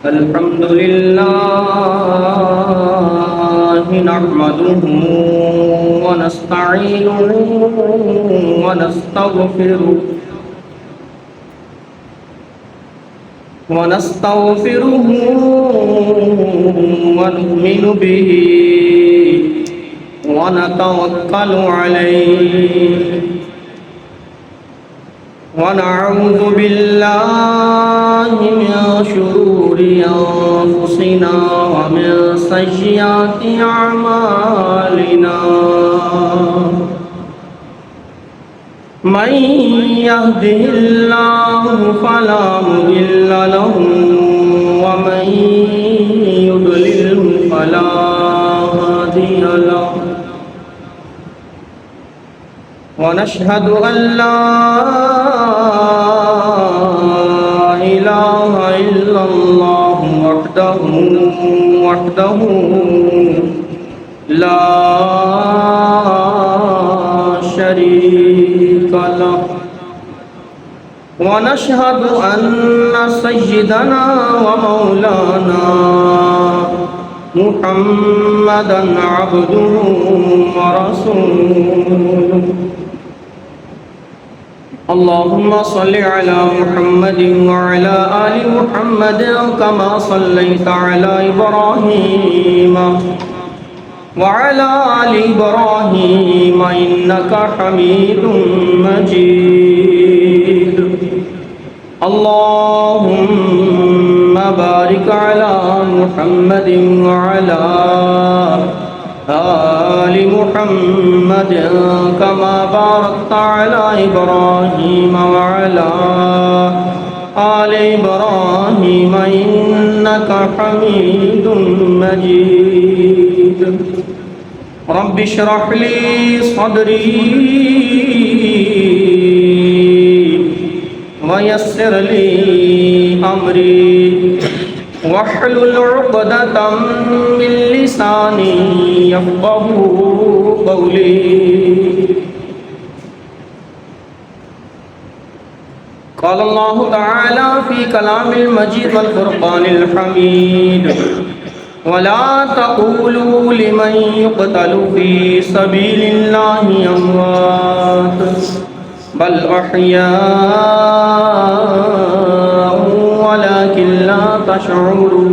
الحمد لله نحمده ونستعينه ونستغفره ونؤمن به ونتوكل عليه ونعوذ بالله من شرور أنفسنا ومن سيئات أعمالنا من يهده الله فلا مضل له ومن يضلله فلا هادي له ونشهد أن لا إله إلا الله وحده لا شريك له ونشهد أن سيدنا ومولانا محمدا عبده ورسوله اللهم صل على محمد وعلى آل محمد كما صليت على إبراهيم وعلى آل إبراهيم إنك حميد مجيد اللهم بارك على محمد وعلى آل محمد كما باركت على إبراهيم وعلى آل إبراهيم إنك حميد مجيد رب اشرح لي صدري ويسر لي أمري واحلل عقدة من لساني يفقه قولي قال الله تعالى في كلام المجيد والفرقان الحميد ولا تقولوا لمن يقتل في سبيل الله أموات بل أحياء ولكن لا تشعرون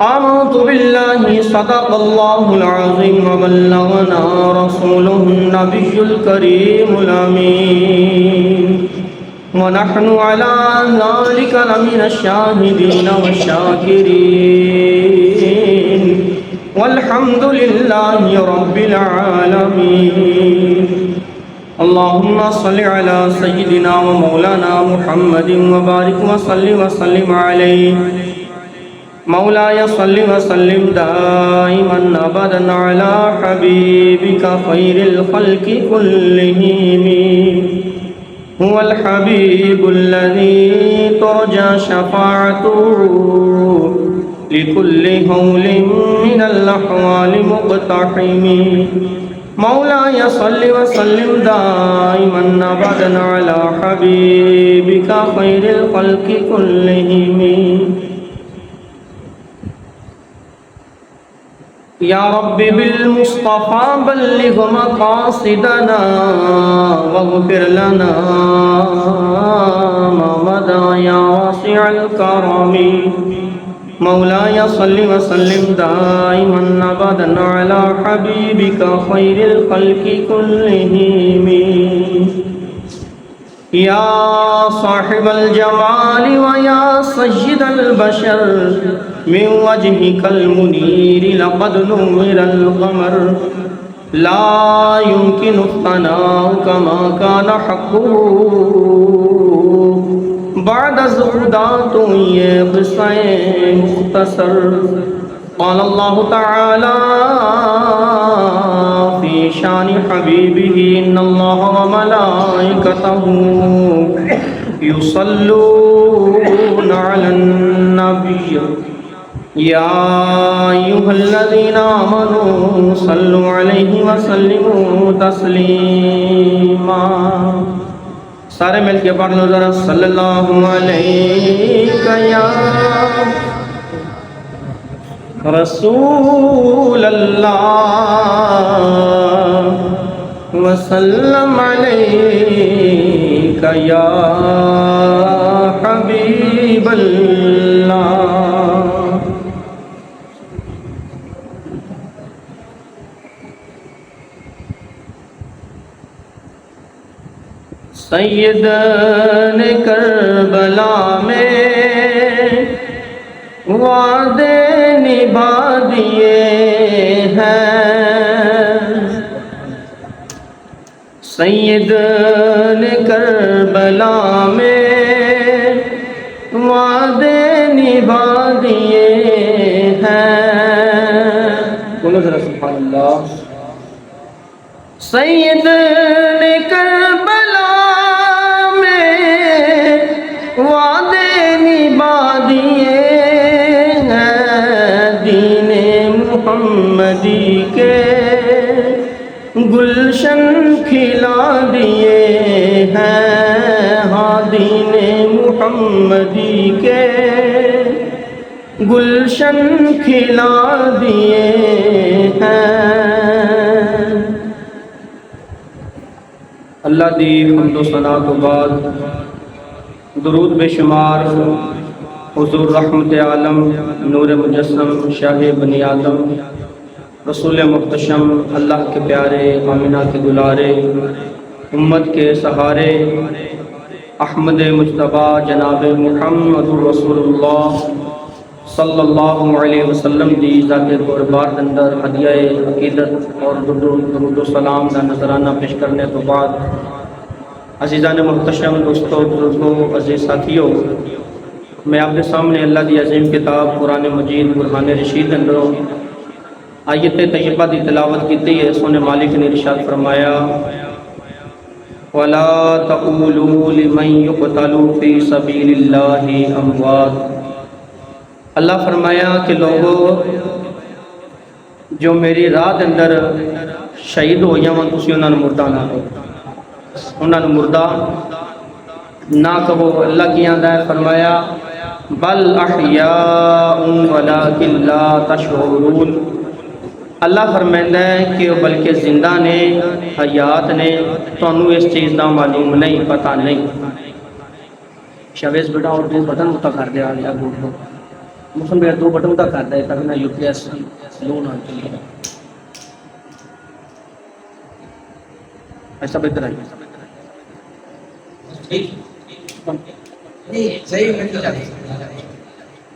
آمنت بالله صدق الله العظيم وبلغنا رسوله النبي الكريم الأمين ونحن على ذلك لمن الشاهدين والشاكرين والحمد لله رب العالمين اللهم صل على سيدنا ومولانا محمد وبارك وسلم عليه مولاي صل وسلم دائما أبدا على حبيبك خير الخلق كلهم هو الحبيب الذي ترجى شفاعته لكل هول من الأحوال مقتحم مولاي صل وسلم دائما أبدا على حبيبك خير الخلق كلهم يا رب بالمصطفى بلغ مقاصدنا واغفر لنا ما مضى يا واسع الكرم مولاي صل وسلم دائما أبدا على حبيبك خير الخلق كلهم يا صاحب الجمال ويا سيد البشر من وجهك المنير لقد نور القمر لا يمكن الثناء كما كان حقه بعد زهدات قصة مختصر قال الله تعالى في شان حبيبه إن الله وملائكته يصلون على النبي يا أيها الذين آمنوا صلوا عليه وسلموا تسليما سارے مل کے پڑھ لو ذرا صلی اللہ علیہ یا رسول اللہ وسلم علیک یا حبیب اللہ. سید نے کربلا میں وعدے نبھا دیے ہیں. سید نے کربلا میں وعدے نبھا دیے ہیں. بولو ذرا سبحان اللہ. سید نے کربلا وعدے نبھا دیے ہیں. دین محمدی کے گلشن کھلا دیے ہیں. ہاں دین محمدی کے گلشن کھلا دیے ہیں. اللہ دی حمد و ثنا تو بعد درود بے شمار حضور رحمت عالم نور مجسم شاہ بنی آدم رسول محتشم اللہ کے پیارے آمنہ کے دلارے امت کے سہارے احمد مجتبیٰ جناب محمد رسول اللہ صلی اللہ علیہ وسلم دی ذات قربات اندر ہدیہ عقیدت اور درود و سلام کا نذرانہ پیش کرنے تو بعد عزیزان محتشم دوستو بزرگوں عزیز ساتھیوں، میں آپ کے سامنے اللہ دی عظیم کتاب قرآن مجید برہان رشید اندروں آیت طیبہ دی تلاوت کیتی ہے. سونے مالک نے ارشاد فرمایا وَلَا تَقُولُوا لِمَنْ يُقْتَلُ فِي سَبِيلِ اللَّهِ أَمْوَاتٌ. اللہ فرمایا کہ لوگوں جو میری راہ اندر شہید ہو یا من تسی انہاں مردہ نہ کہو، انہاں مردہ نہ کہو. اللہ کی آندہ ہے فرمایا بل احیاء ولکن لا تشعرون. اللہ فرمائندہ ہے کہ بلکہ زندہ نے حیات نے تو انہوں اس چیز دا معلوم نہیں پتہ نہیں. شاویز بیٹا اور دو بٹن ہوتا کر دیا یا گوٹ کو مسلم بیٹا دو بٹن ہوتا کر دیا تاکہ نہ یو پی ایس لون آن چلی ایسا بہتر آئی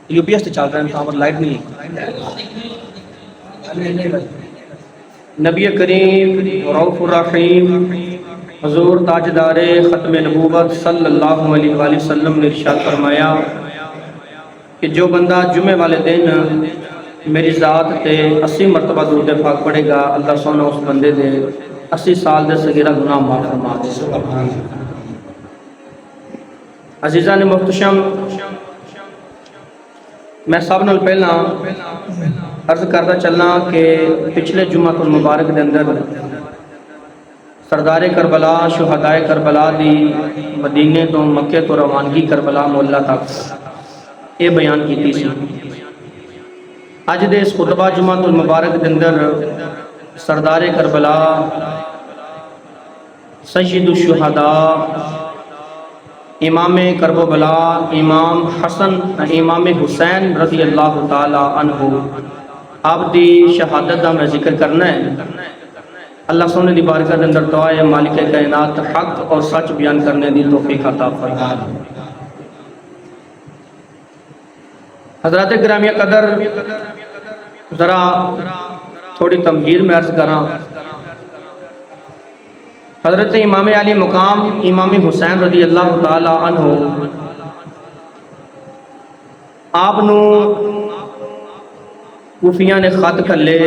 یو پی ایس تو چل رہا ہے پاور لائٹ نہیں ہے. نبی کریم رؤوف الرحیم حضور تاجدار ختم نبوت صلی اللہ علیہ وآلہ وسلم نے ارشاد فرمایا کہ جو بندہ جمعے والے دن میری ذات تے 80 مرتبہ درود پاک پڑھے گا اللہ سونا اس بندے دے 80 سال دے صغیرہ گناہ معاف فرما دے. عزیزان محتشم، میں سب نال پہلا عرض کرتا چلنا کہ پچھلے جمعہ المبارک دے اندر سردار کربلا شہدائے کربلا دی مدینے تو مکے تو روانگی کربلا مولا تک یہ بیان کیتی سی. اج دے اس خطبہ جمعہ المبارک دے اندر سردار کربلا سید الشہداء امام کرب و بلا امام حسن امام حسین رضی اللہ تعالی عنہ آپ دی شہادت دا میں ذکر کرنا ہے. اللہ سونے دی بارگاہ دے اندر دعا ہے مالک کائنات حق اور سچ بیان کرنے دی توفیق عطا فرمائے. حضرات گرامی قدر ذرا تھوڑی تمہید میں عرض کراں. حضرت امام علی مقام امام حسین رضی اللہ تعالی عنہ آپ نو کوفیاں نے خط کھلے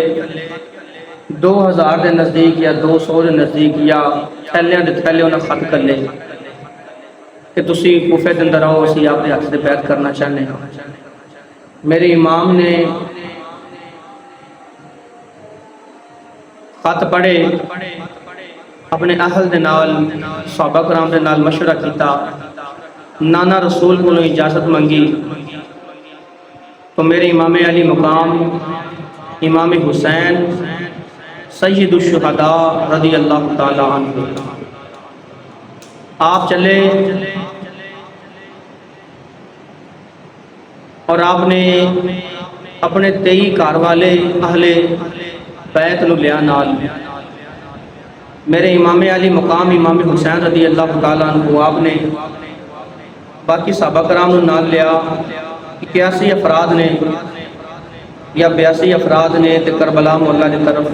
2000 دے نزدیک یا 200 دے نزدیک یا تھیلیاں دے تھیلے انہیں خط کھلے کہ تسی کوفے دے اندر آؤ اسی آپ دے ہاتھ سے بیعت کرنا چاہنے ہیں. میرے امام نے خط پڑھے اپنے اہل دے نال صحابہ کرام دے نال مشورہ کیتا، نانا رسول کو اجازت منگی تو میرے امام علی مقام امام حسین سید الشہداء رضی اللہ تعالی عنہ آپ چلے اور آپ نے اپنے 23 گھر والے اہل بیت نو لیا نال، میرے امام علی مقام امام حسین رضی اللہ تعالیٰ عنہ آپ نے باقی صحابہ کرام نو نال لیا، 81 افراد نے یا 82 افراد نے تے کربلا مولا کی طرف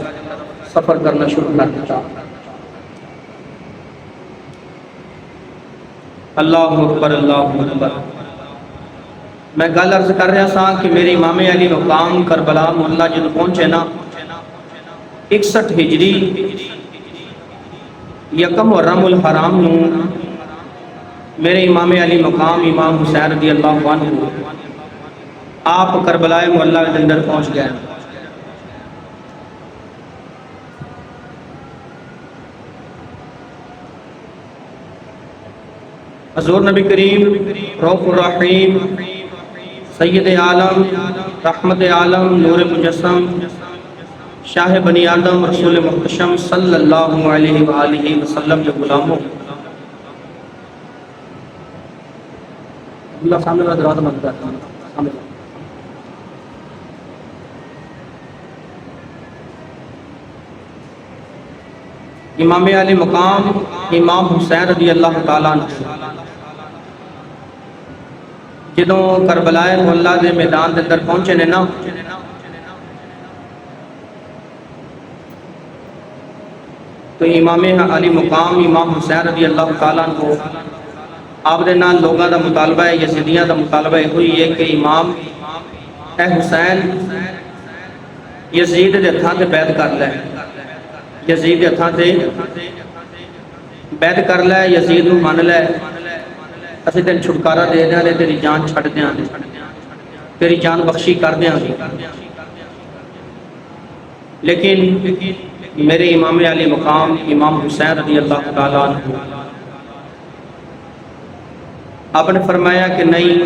سفر کرنا شروع کر دیا۔ اللہ اکبر اللہ اکبر۔ میں گل عرض کر رہا سا کہ میرے امام علی مقام کربلا مولا جب پہنچے نا 61 ہجری یکم محرم الحرام نو میرے امام علی مقام امام حسین رضی اللہ عنہ آپ کربلا مولا کے اندر پہنچ گئے۔ حضور نبی کریم رؤوف الرحیم سید عالم رحمت عالم نور مجسم شاہ بنی آدم رسول محتشم صلی اللہ علیہ وآلہ وسلم کے غلاموں، اللہ سامنے والا دروازہ بند کرتا ہوں، امام علی مقام امام حسین رضی اللہ تعالیٰ عنہ جدوں کربلا مولا دے میدان دے اندر پہنچے نے نا تو امام علی مقام امام حسین رضی اللہ تعالیٰ عنہ آپ دے نال لوگاں دا مطالبہ ہے، یزیدیاں دا مطالبہ ہوئی ہے کہ امام اے حسین یزید دے ہتھاں تے بیعت کر لے، یزید دے ہتھاں تے بیعت کر لے، یزید نو من لے، اسی تین چھٹکارا دے دیاں نے، تیری جان چھڑ دیاں نے، تیری جان بخشی کر دیاں نے۔ لیکن میرے امام علی مقام امام حسین رضی اللہ تعالیٰ عنہ آپ نے فرمایا کہ نہیں،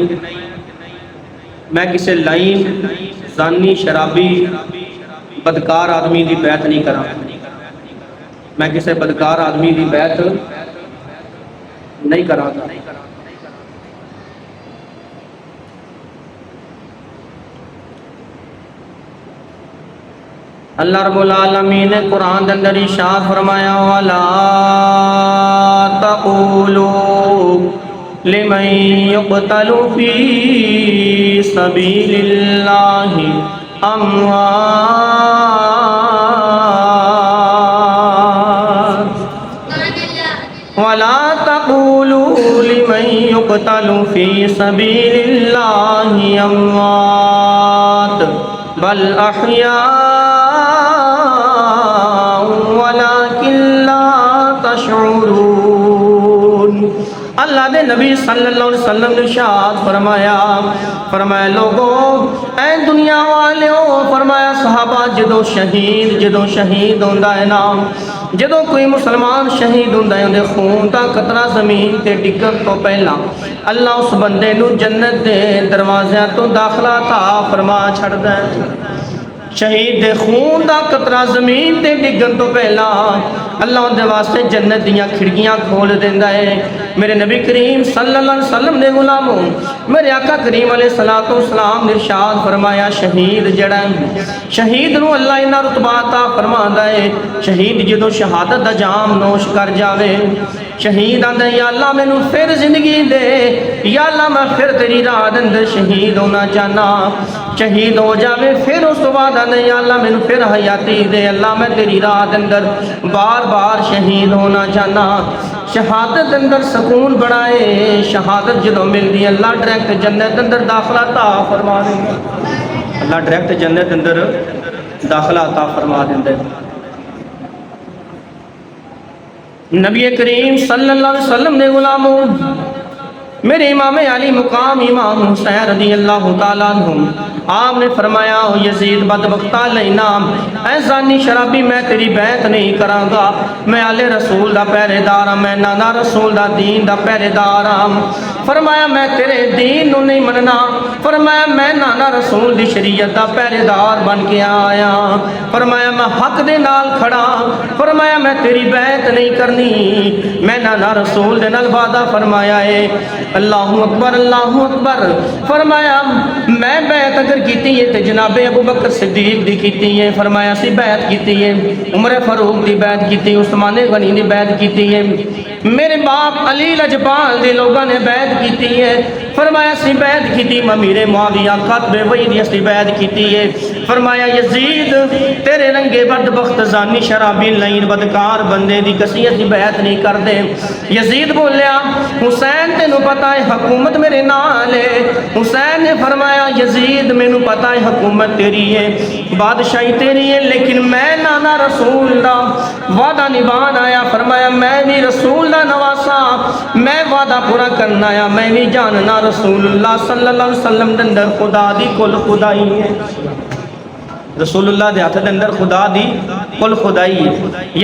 میں کسی لائن زانی شرابی بدکار آدمی دی بیعت نہیں کرا، میں کسی بدکار آدمی دی بیعت نہیں کرا گا۔ اللہ رب العالمین نے قرآن کے اندر ارشاد فرمایا وَلَا تَقُولُوا لِمَن يُقْتَلُ فِي سَبِيلِ اللَّهِ أَمْوَاتٌ وَلَا تَقُولُوا لِمَن يُقْتَلُ فِي سَبِيلِ اللَّهِ أَمْوَاتٌ بَلْ أَحْيَاءٌ وَلَكِنْ لَا تَشْعُرُونَ۔ اللہ دے نبی صلی اللہ علیہ وسلم نے ارشاد فرمایا لوگوں اے دنیا والیوں، فرمایا صحابہ جدو شہید ہوندا ہے نا، جدو کوئی مسلمان شہید ہوندا ہے، اندے خون دا قطرہ زمین تے ڈگن تو پہلا اللہ اس بندے نو جنت دے دروازیاں تو داخلہ عطا فرما چھڑدا ہے۔ شہید دے خون دا قطرہ زمین تے ڈگن تو پہلا اللہ ان دے واسطے جنت دیاں کھڑکیاں کھول دیندا ہے۔ میرے نبی کریم صلی اللہ علیہ وسلم نے غلاموں، میرے آقا کریم علیہ السلام نے ارشاد فرمایا شہید جڑا شہید نو اللہ انہا رتبہ عطا فرماندا ہے۔ شہید جدو شہادت دا جام نوش کر جاوے، شہید آندے یا اللہ میں نو پھر زندگی دے، یا اللہ میں پھر تیری راہ دے اندر شہید ہونا چاہنا، شہید ہو جاوے پھر اس تو بعد آندے یا اللہ میں نو پھر حیاتی دے، اللہ میں تیری راہ دے اندر بار بار شہید ہونا چاہنا۔ شہادت اندر سکون بڑھائے، شہادت جدو مل دی اللہ ڈائریکٹ جنت اندر داخلہ عطا فرما دے، اللہ ڈائریکٹ جنت اندر داخلہ عطا فرما دے۔ نبی کریم صلی اللہ علیہ وسلم نے غلاموں میرے امام علی مقام امام حسین رضی اللہ تعالیٰ عنہ آپ نے فرمایا یزید بدبختہ لینا اے زانی شرابی میں تیری بیعت نہیں کراں گا، میں آل رسول دا پہرے دار ہاں، میں نانا رسول دا دین دا پہرے دار ہاں۔ فرمایا میں تیرے دین نو نہیں مننا، فرمایا میں نانا رسول دی شریعت دا پہرے دار بن کے آیا، فرمایا میں حق دے نال کھڑا، فرمایا میں تیری بیعت نہیں کرنی، میں نانا رسول دے نال وعدہ فرمایا ہے۔ اللہ اکبر اللہ اکبر۔ فرمایا میں بیعت اگر کیتی ہے تے جناب ابو بکر صدیق دی کیتی ہے، فرمایا سی بیعت کیتی ہے، عمر فاروق دی بیعت کیتی، عثمان غنی دی بیعت کیتی ہے، میرے باپ علی لجپال دے لوگوں نے بیعت کیتی ہے، فرمایا سی بیعت کیتی، امیر معاویہ قاتب وحی دی اسی بیعت کیتی ہے۔ فرمایا یزید تیرے رنگے بدبخت زانی شرابی لائن بدکار بندے دی کسی اسی بیعت نہیں کر دے۔ یزید بولیا حسین تینوں پتا ہے حکومت میرے نال ہے، حسین نے فرمایا یزید مینوں پتا ہے حکومت تیری ہے، بادشاہی تیری ہے، لیکن میں نانا رسول دا وعدہ نبھان آیا، فرمایا میں بھی رسول دا نواسا، میں وعدہ پورا کرنا آیا، میں بھی جاننا رسول اللہ صلی اللہ علیہ وسلم دے اندر خدا دی کل خدائی ہے، رسول اللہ دے ہاتھ دے اندر خدا دی کل خدائی ہے۔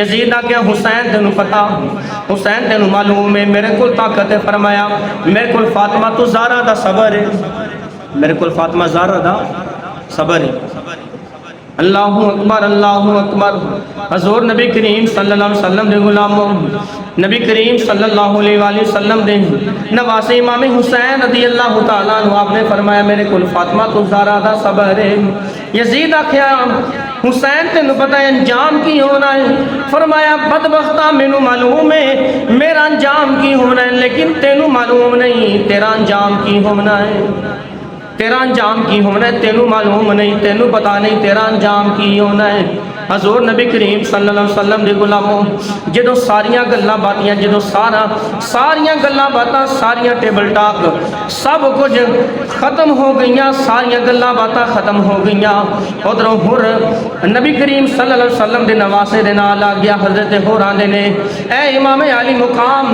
یزید آ گیا حسین تینوں پتا، حسین تینوں معلوم ہے میرے کل طاقت ہے، فرمایا میرے کل فاطمہ تو زہرا دا صبر ہے، میرے کل فاطمہ زہرا دا صبر ہے۔ اللہ اکبر اللہ اکبر۔ حضور نبی کریم صلی اللہ علیہ وسلم دے غلاموں، نبی کریم صلی اللہ علیہ وآلہ وسلم دے نواسے امام حسین رضی اللہ تعالیٰ عنہ آپ نے فرمایا میرے کل فاطمہ تو زہرا دا صبر ہے۔ یزید آکھیا حسین تینوں پتہ ہے انجام کی ہونا ہے، فرمایا بدبختہ مینوں معلوم ہے میرا انجام کی ہونا ہے، لیکن تینوں معلوم نہیں تیرا انجام کی ہونا ہے، تیرا انجام کی ہونا ہے، تینوں معلوم نہیں، تینوں پتا نہیں تیرا انجام کی ہونا ہے۔ حضور نبی کریم صلی اللہ علیہ وسلم دے غلاموں جدو ساریاں گلاں باتیاں، جدو ساریاں گلاں باتاں، ساریاں ٹیبل ٹاک سب کچھ ختم ہو گئیاں، ساریاں گلاں باتاں ختم ہو گئیاں، ادھروں ہر نبی کریم صلی اللہ علیہ وسلم دے نواسے دے نال آ گیا، حضرت ہور آندے نے اے امام علی مقام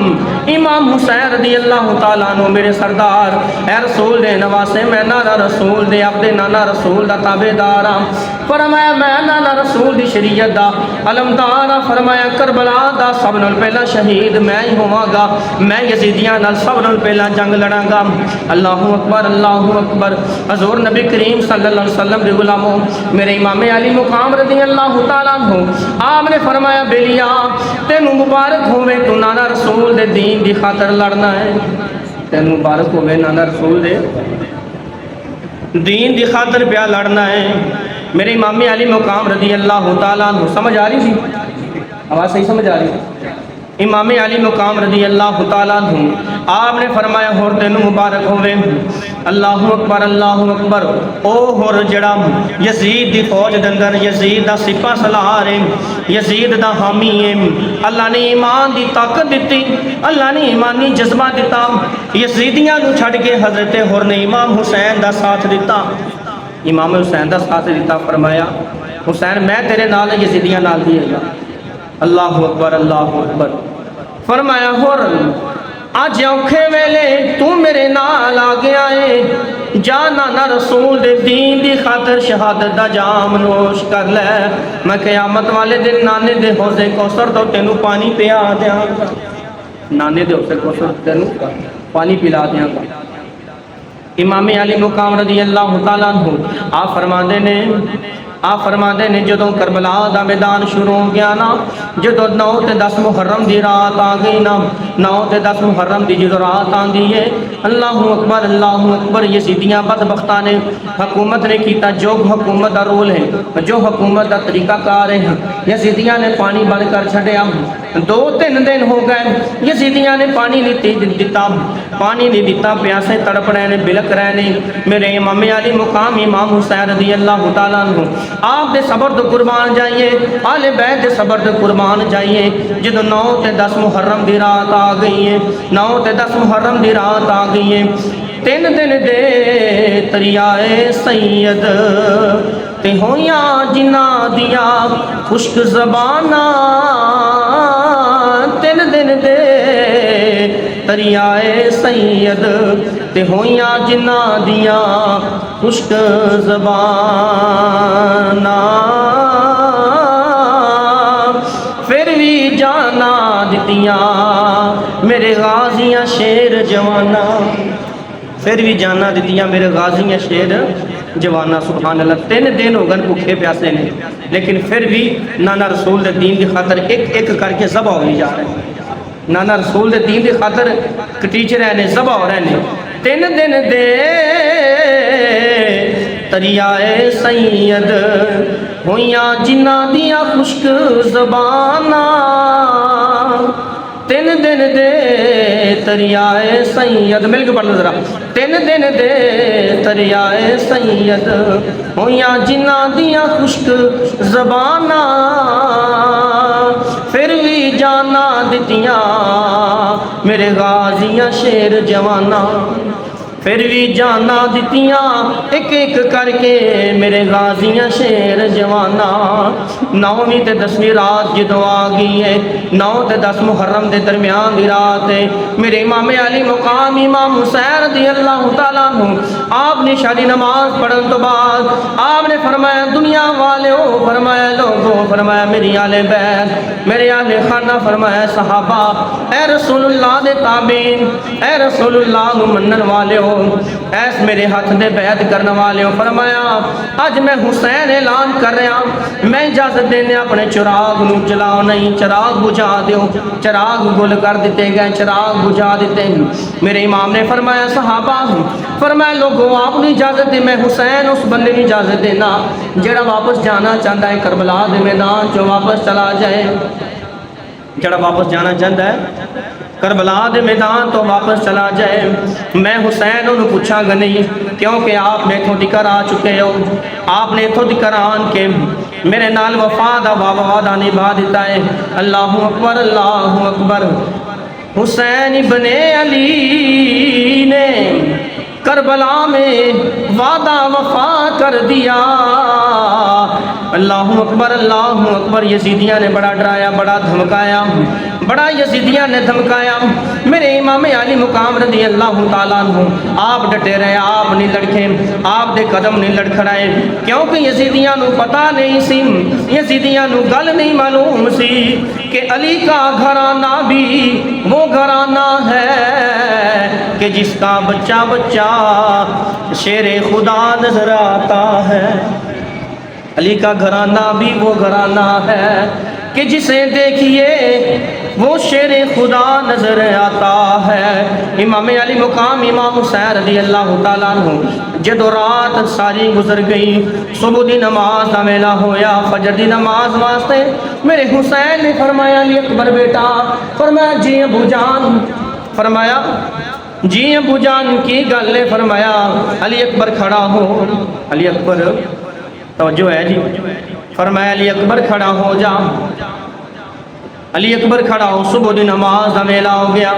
امام حسین رضی اللہ تعالیٰ عنہ میرے سردار، اے رسول دے نواسے میں نانا رسول دے عبد نانا رسول دا تابعدار ہاں، فرمایا میں نانا رسول دی شریعت دا علمدار ہاں، فرمایا کربلا دا سب نال پہلا شہید میں ہی ہوواں گا، میں یزیدیاں نال سب نال پہلا جنگ لڑاں گا۔ اللہ اکبر اللہ اکبر۔ حضور نبی کریم صلی اللہ علیہ وسلم دے غلاموں میرے امام علی مقام رضی اللہ تعالیٰ عنہ آپ نے فرمایا بیلیا تینوں مبارک ہوئے تو نانا رسول دے دین دی خاطر لڑنا ہے، تینوں مبارک ہوئے نانا رسول دے دین دی خاطر پیا لڑنا ہے۔ میرے امام علی مقام رضی اللہ تعالیٰ عنہ سمجھ آ رہی تھی؟ آواز صحیح سمجھ آ رہی تھی؟ امام علی مقام رضی اللہ تعالیٰ عنہ آپ نے فرمایا ہور تینوں مبارک ہوئے۔ اللہ اکبر اللہ اکبر۔ او ہور جڑا یزید دی فوج دے اندر یزید دا سپاہ سالار ہے، یزید دا حامی ہے، اللہ نے ایمان دی طاقت دیتی، اللہ نے ایمانی جذبہ دیتا، یزیدیاں نو چھڑ کے حضرت ہور نے امام حسین دا ساتھ دیتا، امام حسین دا ساتھ دیتا، فرمایا حسین میں تیرے نال یزیدیاں نال بھی ہے۔ اللہ اکبر اللہ اکبر۔ فرمایا ہور آج اوکھے ویلے تو میرے نال آ گیا ہے، جا نانا رسول دے دین دی خاطر شہادت دا جام نوش کر لے، میں قیامت والے دن نانے دے حوضے کوثر تو تینوں پانی پیا دیاں گا، نانے دے حوضے کوثر تینوں پانی پلا دیاں گا۔ امام علی مقام رضی اللہ تعالیٰ عنہ آپ فرماندے نے جدوں کربلا دا میدان شروع ہو گیا نا، جدوں 9 تے 10 محرم دی رات آ گئی نا، 9 تے 10 محرم دی جدوں رات آندی ہے، اللہ اکبر، یزیدیاں بدبختاں نے حکومت نے کیتا جو حکومت دا رول ہے، جو حکومت دا طریقہ کار ہے، یزیدیاں نے پانی بند کر چھڈیا، 2-3 دن ہو گئے یزیدیاں نے پانی نہیں دیتا، پیاسے تڑپ رہے نے، بلک رہے نے۔ میرے امام علی مقام امام حسین رضی اللہ تعالیٰ عنہ آپ دے صبر دے قربان جائیے، آل بیت دے صبر دے قربان جائیے۔ جدو 9 تے 10 محرم دی رات آ گئی ہے، 9 تے 10 محرم دی رات آ گئی ہے، 3 دن دے دریائے سید تے ہویاں جنہ دیا خشک زباناں، 3 دن دے دریائے سید تے ہویاں جنہاں دیاں خشک زباناں پھر بھی جانا دتیاں میرے غازیاں شیر جوانا پھر بھی جانا دتیاں میرے غازیاں شیر جوانا سبحان اللہ 3 دن ہو گئے بھوکے پیاسے نے لیکن پھر بھی نانا رسول دے دین دی خاطر ایک ایک کر کے ذبح ہوئی جا رہے ہیں نانا رسول دے دین دی خاطر کٹیچ رہے ہیں ذبح ہو رہے ہیں 3 دن دے دریائے سید ہویاں جنہاں دیاں خشک زباناں 3 دن دے دریائے سید مل کے پڑھنا ذرا 3 دن دے دریائے سید ہویاں جنہاں دیاں خشک زباناں پھر بھی جانا دتیاں میرے غازیاں شیر جوانا پھر بھی جانا دتیاں ایک ایک کر کے میرے غازیاں شیر جوانا 9ویں تے 10ویں رات جدو آ گئی ہے 9 تے 10 محرم دے درمیان دی رات ہے میرے امام علی مقام امام حسین رضی اللہ تعالیٰ عنہ آپ نے شادی نماز پڑھن تو بعد آپ نے فرمایا دنیا والے ہو فرمایا لوگو فرمایا میری آل بیت میرے آل خانہ فرمایا صحابہ اے رسول اللہ دے تابعین اے رسول اللہ منن والے ہو ایس میرے ہاتھ دے بیعت کرنے والے ہو فرمایا آج میں حسین اعلان کر رہا میں اجازت دینے اپنے چراغ نو جلاؤ نہیں چراغ بجھا دیو چراغ گل کر دیتے گئے چراغ بجھا دیتے ہیں میرے امام نے فرمایا صحابہ فرمایا لوگوں آپ نے اجازت دی میں حسین اس بندے نے اجازت دینا جڑا واپس جانا چاہتا ہے کربلا دے میدان جو واپس چلا جائے جڑا واپس جانا چاہتا ہے کربلا دے میدان تو واپس چلا جائے میں حسین انہوں پوچھا گا نہیں کیونکہ آپ نے اتھوں دکر آ چکے ہو آپ نے اتھوں دکر آن کے میرے نال وفادہ وعدہ نبھا دیتا ہے اللہ اکبر حسین ابن علی نے کربلا میں وعدہ وفا کر دیا اللہ اکبر یزیدیاں نے بڑا ڈرایا بڑا دھمکایا بڑا یزیدیاں نے دھمکایا میرے امام علی مقام رضی اللہ تعالیٰ عنہ آپ ڈٹے رہے آپ نہیں لڑکے آپ دے قدم نہیں لڑکھڑائے کیونکہ یزیدیاں نو پتہ نہیں سی یزیدیاں نو گل نہیں معلوم سی کہ علی کا گھرانہ بھی وہ گھرانہ ہے کہ جس کا بچہ بچہ شیر خدا نظر آتا ہے علی کا گھرانہ بھی وہ گھرانہ ہے کہ جسے دیکھیے وہ شیر خدا نظر آتا ہے امام علی مقام امام حسین رضی اللہ تعالیٰ عنہ جدو رات ساری گزر گئی صبح دی نماز دا ویلا ہویا فجر دی نماز واسطے میرے حسین نے فرمایا علی اکبر بیٹا فرمایا جی ابو جان فرمایا جی ابو جان کی گل نے فرمایا علی اکبر کھڑا ہو علی اکبر توجہ ہے جی فرمایا علی اکبر کھڑا ہو جا علی اکبر کھڑا ہو صبح دی نماز دا ویلا ہو گیا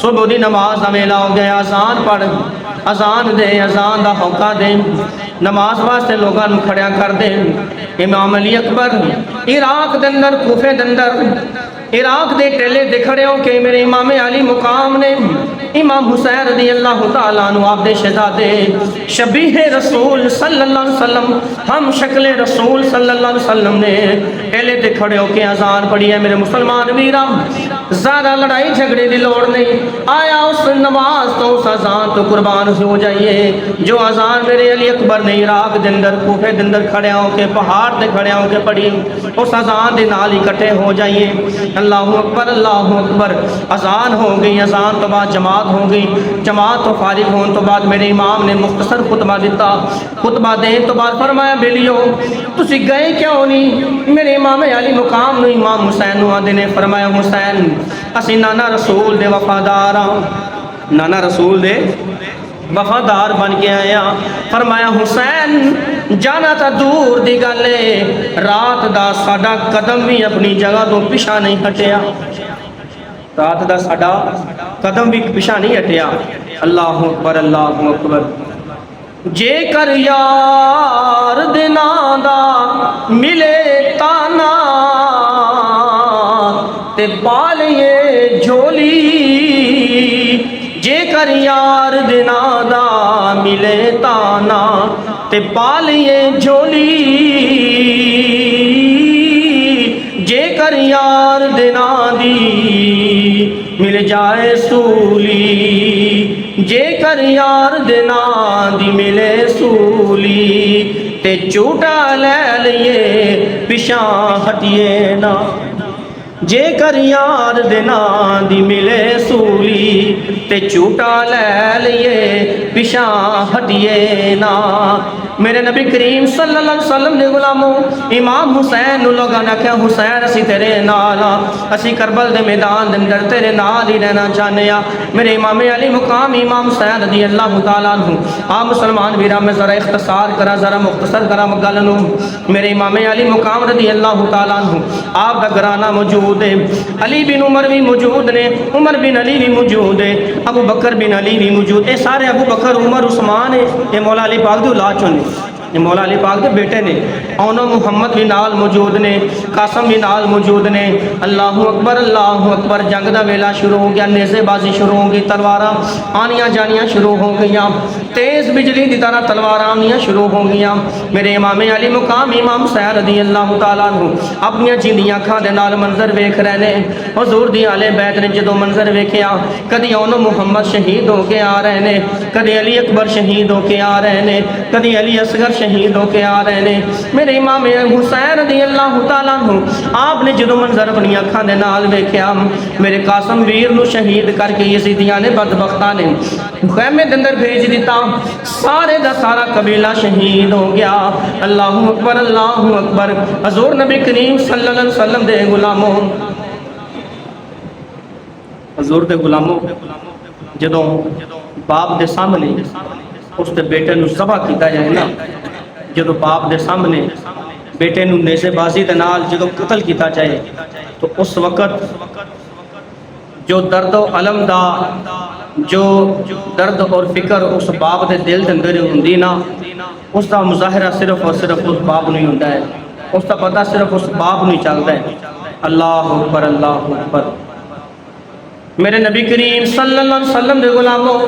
صبح دی نماز دا ویلا ہو گیا اذان پڑھ اذان دے اذان دا ہوکا دے نماز واسطے لوگاں نوں کھڑیا کر دے امام علی اکبر عراق دے اندر کوفے دے اندر عراق دے ٹیلے دے کھڑے ہو کہ میرے امام علی مقام نے امام حسین رضی اللہ تعالیٰ عنہ آپ دے شہزادے شبیہ رسول صلی اللہ علیہ وسلم ہم شکل رسول صلی اللہ علیہ وسلم نے ٹیلے دے کھڑے ہو کے اذان پڑھی ہے میرے مسلمان ویرام زیادہ لڑائی جھگڑے دی لوڑ نہیں آیا اس نماز تو اس اذان تو قربان ہو جائیے جو اذان میرے علی اکبر نے عراق دے اندر کوفے دے اندر کھڑے ہو کے پہاڑ دے کھڑے ہو کے پڑھی اس اذان دے نال اکٹھے ہو جائیے اللہ اکبر اذان ہو گئی اذان تو بعد جماعت ہو گئی جماعت تو فارغ ہون تو بعد میرے امام نے مختصر خطبہ دیتا خطبہ دین تو بعد فرمایا بیلیو تسی گئے کیوں نہیں میرے امام علی مقام نو امام حسین نو آدھے نے فرمایا حسین اسی نانا رسول دے وفادار ہاں نانا رسول دے وفادار بن کے آیا فرمایا حسین جانا تا دور دی گلے رات دا ساڈا قدم بھی اپنی جگہ تو پیچھا نہیں ہٹیا رات دا ساڈا قدم بھی پیچھا نہیں ہٹیا اللہ اکبر جے کر یار دنا دا ملے تانا تے پالیے جھولی جے کر یار دنا دا ملے تانا تے پالیے جھولی جے کر یار دنا دی مل جائے سولی جے کر یار دنا دی ملے سولی تے چوٹا لے لیے پشاں ہٹیے نا جے کر یار دنا دی ملے سولی تے چوٹا لے لیے پشاں ہٹیے نا میرے نبی کریم صلی اللہ علیہ وسلم نے غلاموں امام حسین نو لوگاں نے کہا حسین اسی تیرے نال اسی کربل دے میدان دے اندر تیرے نال ہی رہنا چاہنے ہاں میرے امام علی مقام امام حسین رضی اللہ تعالیٰ عنہ آپ مسلمان ویرا میں ذرا اختصار کرا ذرا مختصر کرا مگلنوں میرے امام علی مقام رضی اللہ تعالیٰ عنہ آپ دا گرانہ موجود ہے علی بن عمر بھی موجود نے عمر بن علی بھی موجود ہے ابو بکر بن علی بھی موجود ہے سارے ابو بکر عمر عثمان ہے یہ مولا علی پاک دی اولاد چوں یہ مولا علی پاک دے بیٹے نے اونو محمد بھی نال موجود نے قاسم بھی نال موجود نے اللہ اکبر جنگ دا ویلا شروع ہو گیا نیزے بازی شروع ہو گئی تلواراں آنیاں جانیاں شروع ہو گئیاں تیز بجلی دی طرح تلواراں آنیاں شروع ہو گئیاں میرے امام علی مقام امام حسین رضی اللہ تعالیٰ عنہ اپنی جیندیاں اکھاں دے نال منظر ویکھ رہے نے حضور دی اہل بیت نے جدوں منظر ویکھیا کدی اونو محمد شہید ہو کے آ رہے نے کدی علی اکبر شہید ہو کے آ رہے نے کدی علی اصغر شہید ہو کے آ رہے نے میرے امام حسین رضی اللہ تعالیٰ عنہ آپ نے جدو منظر اپنی اکھاں دے نال ویکھیا میرے قاسم ویر نو شہید کر کے یزیدیاں نے بدبختاں نے خیمے دے اندر بھیج دیتا سارے دا سارا قبیلہ شہید ہو گیا اللہ اکبر حضور نبی کریم صلی اللہ علیہ وسلم دے غلاموں حضور دے غلاموں جدوں باپ دے سامنے اس دے بیٹے نو ذبح کیتا جائے نا جدو باپ دے سامنے بیٹے نو نیزے بازی دے نال جدو قتل کیتا جائے تو اس وقت جو درد و علم دا جو درد اور فکر اس باپ دے دل دے اندر ہوندی نا اس دا مظاہرہ صرف اور صرف اس باپ نہیں ہوندا ہے اس دا پتہ صرف اس باپ نہیں چلدا ہے اللہ اکبر میرے نبی کریم صلی اللہ علیہ وسلم دے غلاموں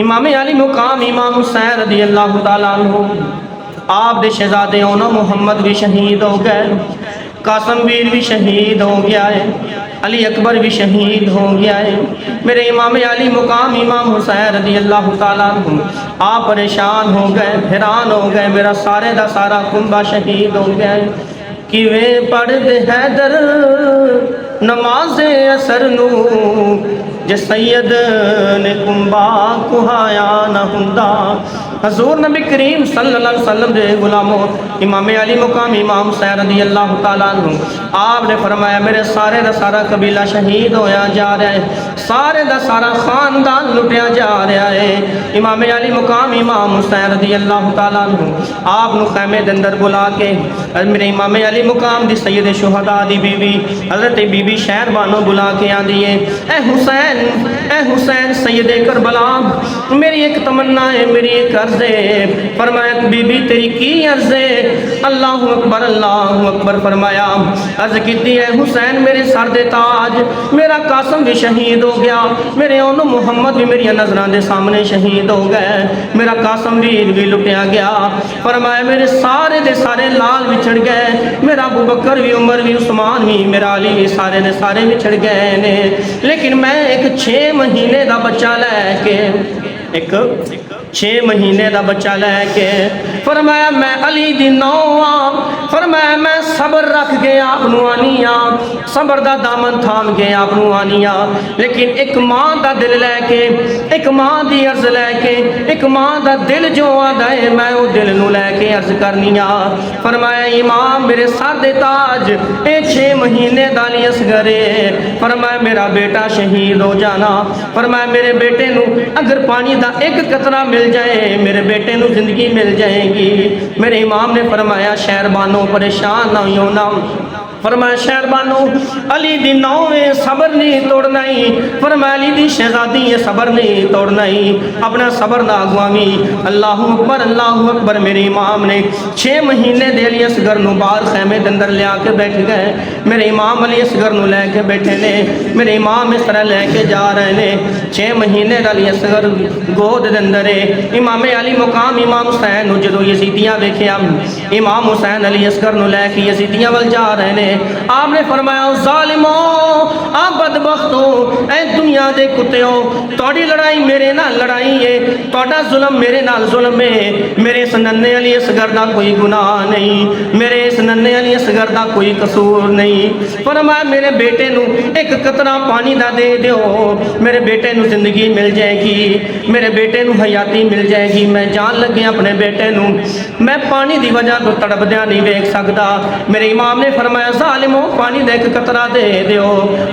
امام علی مقام امام حسین رضی اللہ تعالیٰ عنہ آپ دے شہزادے اونو محمد بھی شہید ہو گئے قاسم ویر بھی شہید ہو گیا ہے علی اکبر بھی شہید ہو گیا ہے میرے امام علی مقام امام حسین رضی اللہ تعالیٰ عنہ آپ پریشان ہو گئے حیران ہو گئے میرا سارے دا سارا کنبہ شہید ہو گیا ہے کیویں پڑھ دے حیدر نماز اثر نو جے سید نے کنبہ کہایا نہ ہوندا حضور نبی کریم صلی اللہ علیہ وسلم دے غلاموں امام علی مقام امام حسین رضی اللہ تعالیٰ عنہ آپ نے فرمایا میرے سارے دا سارا قبیلہ شہید ہویا جا رہا ہے سارے دا سارا خاندان لٹیا جا رہا ہے امام علی مقام امام حسین رضی اللہ تعالیٰ عنہ آپ نو خیمے دے اندر بلا کے میرے امام علی مقام دی سید شہداء دی بیوی حضرت بی بی شہر بانو بلا کے آن دیئے اے حسین سید کربلا میری ایک تمنا ہے میری ایک عرض ہے فرمایا بی بی تیری کی عرض ہے اللہ اکبر فرمایا عرض کیتی ہے حسین میرے سر دے تاج میرا قاسم بھی شہید ہو گیا میرے اونو محمد بھی میری نظران دے سامنے شہید ہو گئے میرا قاسم بھی لٹیا گیا فرمایا میرے سارے دے سارے لال بچھڑ گئے میرا ابو بکر بھی عمر بھی عثمان بھی میرا علی بھی سارے دے سارے بچھڑ گئے نے لیکن میں ایک 6 مہینے دا بچہ لے کے ایک 6 مہینے دا بچہ لے کے فرمایا میں علی دی نوآں فرمایا میں صبر رکھ گیا اپنو آنیاں صبر دا دامن تھام گیا اپنو آنیاں لیکن ایک ماں دا دل لے کے ایک ماں دی عرض لے کے ایک ماں دا دل جو آدھا ہے میں وہ دل نو لے کے عرض کرنیاں فرمایا امام میرے سر دے تاج اے 6 مہینے دالی اصغرے فرمایا میرا بیٹا شہید ہو جانا فرمایا میرے بیٹے نو اگر پانی دا ایک قطرہ مل جائے میرے بیٹے نو زندگی مل جائے گی میرے امام نے فرمایا شہر بانو پریشان نہ ہونا فرمایا شہر بانو علی دی نویں صبر نہیں توڑنا ہی فرمایا علی دی شہزادی یہ صبر نہیں توڑنا ہی اپنا صبر نہ گوامی اللہ اکبر میرے امام نے 6 مہینے دے علی اصغر نو باہر خیمے دے اندر لیا کے بیٹھ گئے میرے امام علی اصغر نو لے کے بیٹھے نے، میرے امام اس طرح لے کے جا رہے نے، 6 مہینے دا علی اصغر گود دے اندر ہے۔ امام علی مقام امام حسین نو جدو یزیدیاں ویکھیا، امام حسین علی اصغر نو لے کے یزیدیاں ول جا رہے نے، آپ نے فرمایا ظالمو، آپ بدبختو، اے دنیا دے کتےو، تہاڈی لڑائی میرے نال لڑائی ہے، تہاڈا ظلم میرے نال ظلم ہے، میرے اس ننھے علی اصغر دا کوئی گناہ نہیں، میرے اس ننھے علی اصغر دا کوئی قصور نہیں۔ فرمایا میرے بیٹے نو ایک قطرہ پانی دا دے دیو، میرے بیٹے نو زندگی مل جائے گی، میرے بیٹے نو حیاتی مل جائے گی، میں جان لگے اپنے بیٹے نو، میں پانی دی وجہ تو تڑپدیاں نہیں ویکھ سکدا۔ میرے امام نے فرمایا ظالمو، پانی دا ایک قطرہ دے دیو۔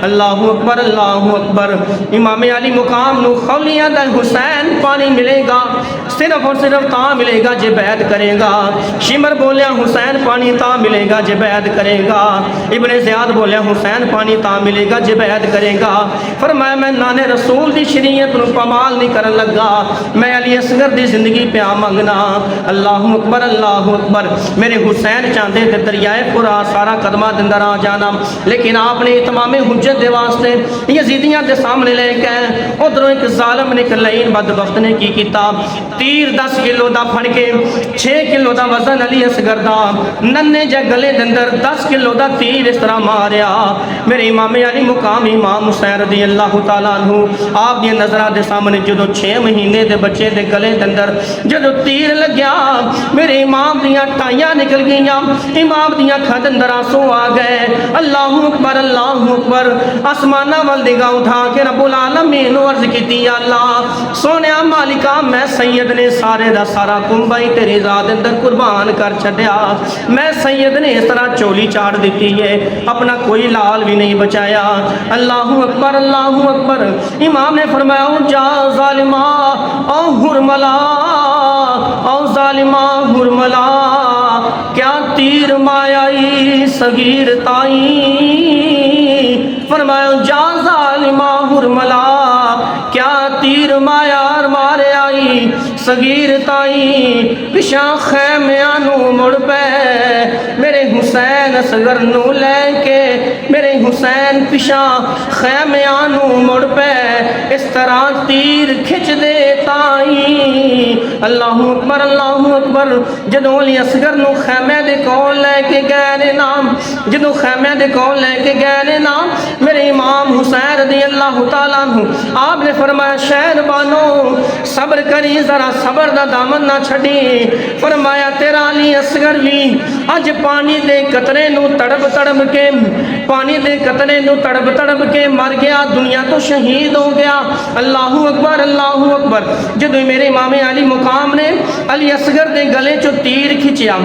اللہ اکبر، اللہ اکبر۔ امام علی مقام نو خولیاں دا حسین پانی ملے گا، صرف اور صرف تاں ملے گا جے بیعت کرے گا۔ شمر بولیا حسین پانی تاں ملے گا جے بیعت کرے گا۔ ابن زیاد بولیا حسین پانی تاں ملے گا جے بیعت کرے گا۔ فرمایا میں نانے رسول دی شریعت نو پامال نہیں کرن لگا، میں علی اصغر دی زندگی پہ منگنا۔ اللہ اکبر، اللہ اکبر۔ میرے حسین چاندے تے دریائے پورا سارا قدمہ دے اندر آ جانا، لیکن آپ نے اتمام حجت دے واسطے یزیدیاں دے سامنے لے کے ادھروں ایک ظالم نے، ایک لعین بدبخت نے کی کیتا، تیر 10 کلو دا پھڑ کے 6 کلو دا وزن علی اصغر دا ننے جے گلے دے اندر 10 کلو دا تیر اس طرح ماریا۔ میرے امام علی مقام امام حسین رضی اللہ تعالیٰ عنہ آپ دی نظرہ دے سامنے جدو 6 مہینے دے بچے دے گلے دے اندر جدو تیر لگیا، میرے امام دیاں ٹائیاں نکل گئیاں، امام دیاں کھد اندر آنسو آ گئے۔ اللہ اکبر، اللہ اکبر۔ آسمانہ وال نگاہ اٹھا کے رب العالمین عرض کیتی، یا اللہ سونیا مالکا، میں سید نے سارے دا سارا کنبہ ہی تیری ذات اندر قربان کر چھڈیا، میں سید نے اس طرح چولی چاڑ دیتی ہے، اپنا کوئی لال بھی نہیں بچایا۔ اللہ اکبر، اللہ اکبر۔ امام نے فرمایا جا ظالمہ او ہرملا، او ظالمہ ہرملا، کیا تیر مایائی صغیر تائی، فرمایا جا ظالمہ ہرملا، کیا تیر مایار مارے آئی صغیر تائی، پشا خیمیانو مڑ پہ میرے حسین اصغر نو لے کے، میرے حسین پشا خیمیانو مڑ پہ اس طرح تیر کھچ دے تائی۔ اللہ اکبر، اللہ اکبر۔ جدو علی اصغر نو خیمے دے کول لے کے گئے نے نام، جدو خیمے دے کول لے کے گئے نے نام، میرے امام حسین رضی اللہ تعالیٰ عنہ آپ نے فرمایا شہر بانو صبر کری، ذرا صبر دا دامن نہ چھڑی۔ فرمایا تیرا علی اصغر بھی اج پانی دے قطرے نو تڑپ تڑپ کے، پانی دے قطرے نو تڑپ تڑپ کے مر گیا، دنیا تو شہید ہو گیا۔ اللہ اکبر، اللہ اکبر۔ جدو میرے امام علی مقام نے علی اصغر دے گلے چو تیر کھچیا،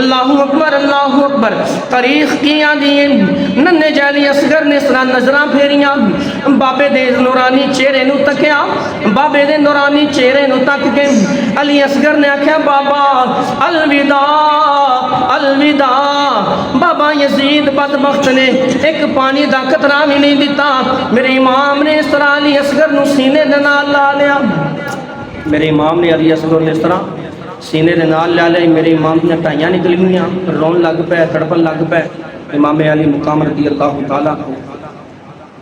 اللہ اکبر، اللہ اکبر۔ تاریخ کی آدھی ننے جے علی اصغر نے اس طرح نظراں پھیریاں، بابے دے نورانی چہرے نو تکیا، بابے دے نورانی چہرے نو تک کے علی اصغر نے آکھیا بابا الوداع، الوداع۔ بابا یزید بدبخت نے ایک پانی دا قطرہ بھی نہیں دیتا۔ میرے امام نے اس طرح علی اصغر نو سینے دے نال لا لیا، میرے امام نے علی اصغر نے اس طرح سینے دے نال لا لیا، میرے امام دیاں ٹائیاں نکل گئیاں، رون لگ پے، تڑپن لگ پے۔ امام علی مقام رضی اللہ تعالیٰ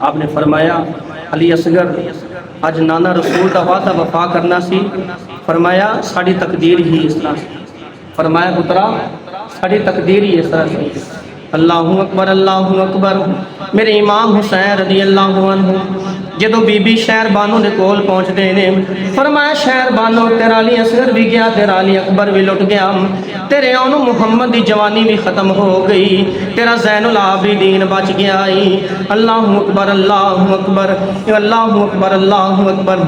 آپ نے فرمایا علی اصغر اج نانا رسول دا وعدہ وفا کرنا سی، فرمایا ساڑی تقدیر ہی اس طرح سی، فرمایا پترا ساڑی تقدیر ہی اس طرح سی۔ اللہ اکبر، اللہ اکبر۔ میرے امام حسین رضی اللہ عنہ جدو بی بی شہر بانو دے کول پہنچ دے نے، فرمایا شہر بانو تیرا علی اصغر بھی گیا، تیرا علی اکبر بھی لٹ گیا، تیرے اونو محمد دی جوانی بھی ختم ہو گئی، تیرا زین العابدین بچ گیا ہی۔ اللہ اکبر، اللہ اکبر، اللہ اکبر، اللہ اکبر۔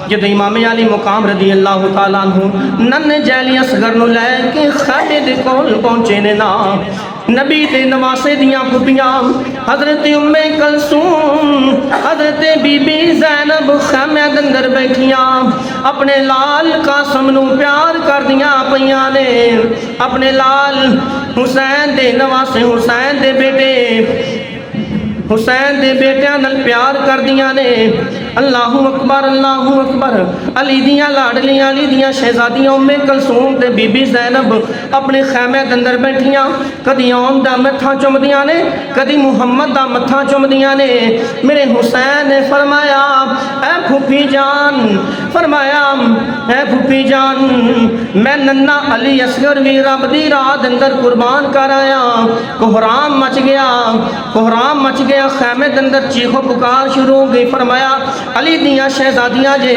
جدو امام علی مقام رضی اللہ تعالیٰ عنہ ننے جے علی اصغر نو لے کے خیمے دے کول پہنچے نے نا، نبی دے نواسے دیاں پھپیاں حضرت ام کلثوم، حضرت بی بی زینب خیمے دے اندر بیٹھیاں، اپنے لال قاسم نو پیار کر دیاں پیاں نے، اپنے لال حسین دے نواسے، حسین دے بیٹے، حسین دے بیٹیاں نال پیار کر دیاں نے۔ اللہ اکبر اللہ اکبر۔ علی دیاں لاڈلیاں علی دیاں شہزادیاں ام کلثوم تے بی بی زینب اپنے خیمے دے اندر بیٹھیاں، کدی آن دا متھا چومدیاں نے، کدی محمد دا متھا چومدیاں نے۔ میرے حسین نے فرمایا اے پھوپھی جان، فرمایا اے پھوپھی جان، میں ننا علی اصغر بھی رب دی راہ دے اندر قربان کر آیا۔ کوہرام مچ گیا، کوہرام مچ گیا، خیمے دے اندر چیخو پکار شروع ہو گئی۔ فرمایا علی دیاں شہزادیاں جے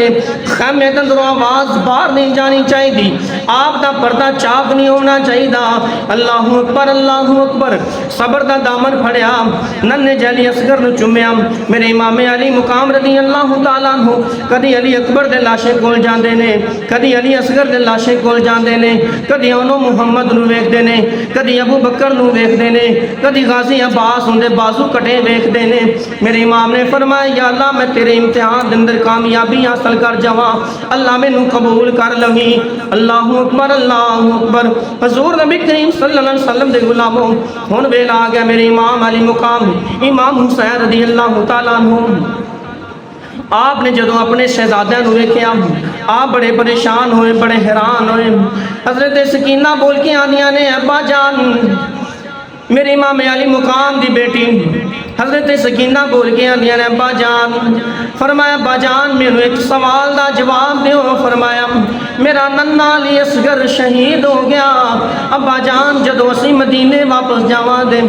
خیمے دے اندر آواز باہر نہیں جانی چاہی دی، آپ دا پردہ چاک نہیں ہونا چاہی دا۔ اللہ اکبر اللہ اکبر۔ صبر دا دامن پھڑیا، ننے علی اصغر نو چومیا۔ میرے امام علی مقام رضی اللہ تعالیٰ عنہ کدی علی اکبر دے لاشے کول جاندے نے، کدی علی اصغر دے لاشے کول جاندے نے، کدی انہوں محمد نو ویکھدے نے، کدی ابو بکر نو ویکھدے نے، کدی غازی عباس ہوں دے بازو کٹے ویکھدے نے۔ میرے امام نے فرمایا یا اللہ میں تیرے امتحان دے اندر کامیابی حاصل کر جاواں، اللہ میں نو قبول کر لویں۔ اللہ اکبر اللہ اکبر۔ حضور نبی کریم صلی اللہ علیہ وسلم دے غلاموں ہن ویلا آ گیا میرے امام علی مقام امام حسین رضی اللہ تعالیٰ عنہ۔ آپ نے جدوں اپنے شہزادیاں نو ویکھیا آپ بڑے پریشان ہوئے، بڑے حیران ہوئے۔ حضرت سکینہ بول کے آندیاں نے ابا جان، میرے امام علی مقام دی بیٹی حضرت سکینہ بول کے آندیاں نے ابا جان، فرمایا ابا جان مینوں ایک سوال دا جواب دیو۔ فرمایا میرا ننا علی اصغر شہید ہو گیا ابا جان، جدوں اسی مدینے واپس جاواں دے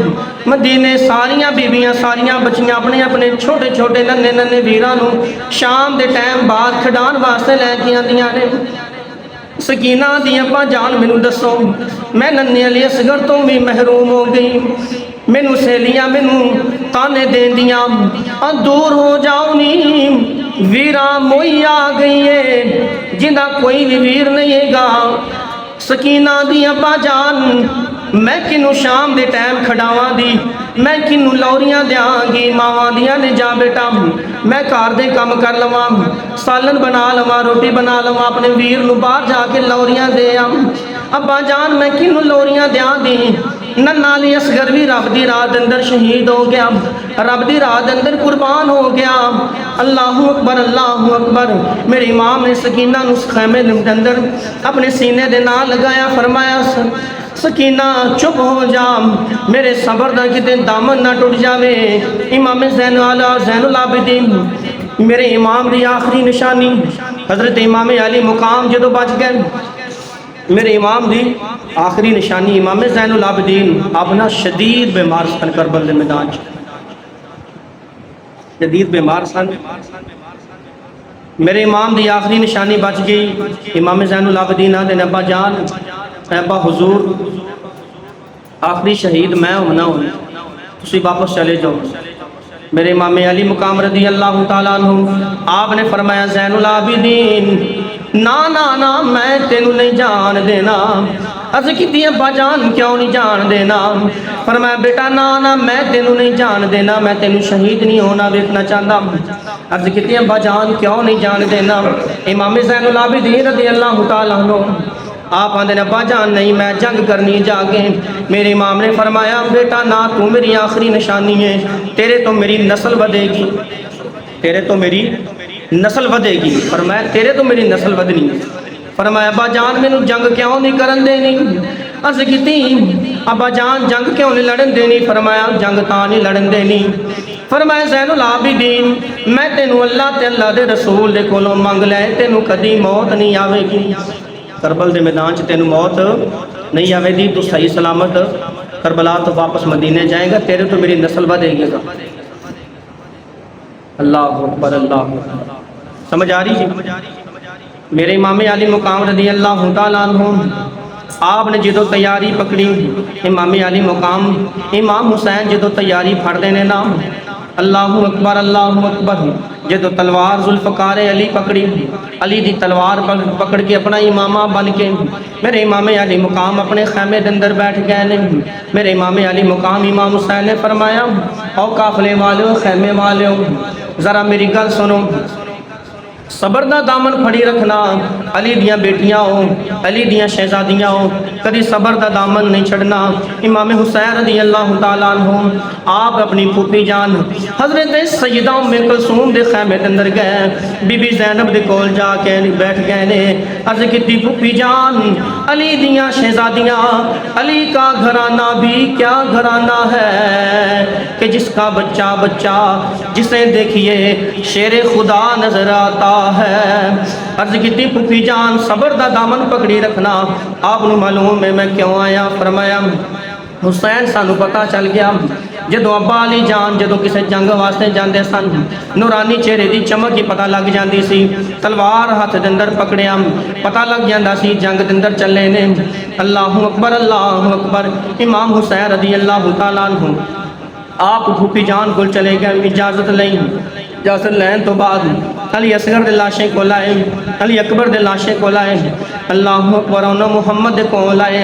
مدینے ساریاں بیبیاں ساریاں بچیاں اپنے اپنے چھوٹے چھوٹے ننے ننے ویراں نو شام دے ٹائم بعد کھڈان واسطے لے کے آندیاں نے۔ سکینہ دی ابا جان مینوں دسو میں ننے علی اصغر تو بھی محروم ہو گئی، مینوں سہیلیاں مینوں تانے دین دیاں دور ہو جاؤ نی، ویراں موئی آ گئی ہے جنہاں کوئی بھی ویر نہیں ہے گا۔ سکینہ دی ابا جان میں کنوں شام دے ٹائم کھڈاواں دی، میں کنوں لوریاں دیاں گی، ماواں دیاں نے جا بیٹا میں گھر دے کم کر لواں، سالن بنا لواں، روٹی بنا لواں، اپنے ویر نو باہر جا کے لوریاں دے آں۔ ابا جان میں کنوں لوریاں دیاں دی، ننا علی اصغر بھی رب دی راہ دے اندر شہید ہو گیا، رب دی راہ دے اندر قربان ہو گیا۔ اللہ اکبر اللہ اکبر۔ میرے امام نے سکینہ نو خیمے دے اندر اپنے سینے دے نال لگایا، فرمایا سکینہ چپ ہو جا، میرے صبر دا کتے دامن نہ ٹوٹ جاوے۔ امام زین العابدین میرے امام دی آخری نشانی حضرت امام علی مقام جدو بچ گئے، میرے امام دی آخری نشانی امام زین العابدین اپنا شدید بیمار سن، کربل دے میدان شدید بیمار سن۔ میرے امام دی آخری نشانی بچ گئی۔ امام زین العابدین آدھے ابا جان ابا حضور آخری شہید میں ہونا ہوں، تسی واپس چلے جاؤ۔ میرے امام علی مقام رضی اللہ تعالیٰ عنہ آپ نے فرمایا زین العابدین نا نا نا میں تینوں نہیں جان دینا۔ عرض کی ابا جان کیوں نہیں جان دینا؟ فرمایا بیٹا نا نا میں تینوں نہیں جان دینا، میں تینوں شہید نہیں ہونا ویکھنا چاہتا۔ عرض کی ابا جان کیوں نہیں جان دینا؟ امام زین العابدین رضی اللہ تعالیٰ عنہ آپ آندے ابا جان نہیں میں جنگ کرنی جا کے۔ میرے امام نے فرمایا بیٹا نہ تو میری آخری نشانی ہے، تیرے تو میری نسل ودے گی، تیرے تو میری نسل ودے گی۔ فرمایا تیرے تو میری نسل ودنی۔ فرمایا ابا جان مینوں جنگ کیوں نہیں کرن دینی؟ عرض کیتی ابا جان جنگ کیوں نہیں لڑن دینی؟ فرمایا جنگ تاں نہیں لڑن دینی۔ فرمایا زین العابدین میں تینوں اللہ تے اللہ دے رسول دے کولوں منگ لے، تینوں کدی موت نہیں آوے گی، کربل دے میدان چ تینوں موت نہیں آوے گی، تو صحیح سلامت کربلا تو واپس مدینے جائے گا، تیرے تو میری نسل بدے گی گا۔ اللہ اکبر اللہ اکبر۔ سمجھ آ رہی جی؟ میرے امام علی مقام رضی اللہ تعالیٰ عنہ آپ نے جدو تیاری پکڑی، امام علی مقام امام حسین جدو تیاری پھڑ دینے نا، اللہ اکبر اللہ اکبر، جدو تلوار ذوالفقار علی پکڑی، علی دی تلوار پکڑ کے اپنا امامہ بن کے میرے امام علی مقام اپنے خیمے دے اندر بیٹھ گئے نے۔ میرے امام علی مقام امام حسین نے فرمایا او قافلے والو خیمے والو ذرا میری گل سنو، صبر دا دامن پھڑی رکھنا، علی دیاں بیٹیاں ہو، علی دیاں شہزادیاں ہو، کدی صبر دا دامن نہیں چھڑنا۔ امام حسین رضی اللہ تعالیٰ عنہ آپ اپنی پھوپھی جان حضرت سیدہ ام کلثوم دے خیمے دے اندر گئے، بی بی زینب دے کول جا کے بیٹھ گئے نے، عرض کیتی پھوپھی جان علی دیاں شہزادیاں، علی کا گھرانہ بھی کیا گھرانہ ہے کہ جس کا بچہ بچہ جسے دیکھیے شیر خدا نظر آتا ہے۔ عرض کیتی پھوپھی جان صبر دا دامن پکڑی رکھنا، آپ نو معلوم ہے میں کیوں آیا؟ فرمایا حسین سانو پتہ چل گیا جدو ابا علی جان جدو کسے جنگ واسطے جاندے سن، نورانی چہرے دی چمک ہی پتہ لگ جاندی سی، تلوار ہاتھ دے اندر پکڑیا پتہ لگ جاندا سی جنگ دے اندر چلے نے۔ اللہ اکبر اللہ اکبر۔ امام حسین رضی اللہ تعالیٰ عنہ آپ پھوپھی جان کو چلے گئے، اجازت لیں، اجازت لین تو بعد علی اصغر دے لاشیں کو لائے، علی اکبر دے لاشیں کو لائے، اللہ اکبر انہوں محمد کو لائے،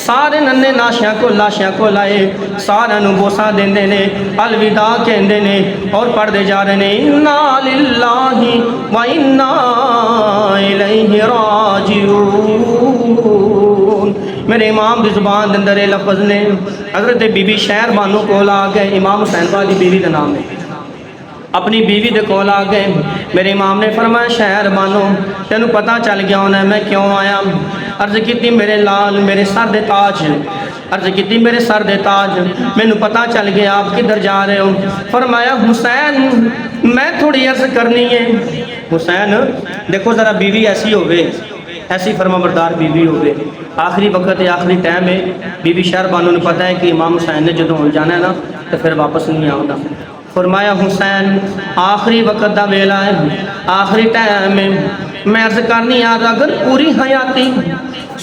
سارے ننے لاشیاں کو لائے، سارے نو بوسا دیندے نے، الوداع کہندے نے اور پڑھ دے جا رہے نے انا للہ و انا الیہ راجعون۔ میرے امام دی زبان دے اندر لفظ نے، حضرت بی بی شہر بانو کول آ گئے، امام حسین والی بیوی کا نام ہے، اپنی بیوی دے کول آ گئے، میرے امام نے فرمایا شہر بانو تینوں پتہ چل گیا ہونا ہے میں کیوں آیا؟ عرض کیتی میرے لال میرے سر دے تاج، عرض کیتی میرے سر دے تاج، مینوں پتہ چل گیا آپ کدھر جا رہے ہو؟ فرمایا حسین میں تھوڑی عرض کرنی ہے۔ حسین دیکھو ذرا بیوی ایسی ہوئے، ایسی فرما بردار بیوی ہوئے، آخری وقت ہے آخری ٹائم ہے، بی بی شہر بانو نے پتہ ہے کہ امام حسین نے جدوں جانا ہے نا تو پھر واپس نہیں آؤں۔ فرمایا حسین آخری وقت دا ویلا ہے، آخری ٹائم ہے، میں عرض کرنی اگر پوری حیاتی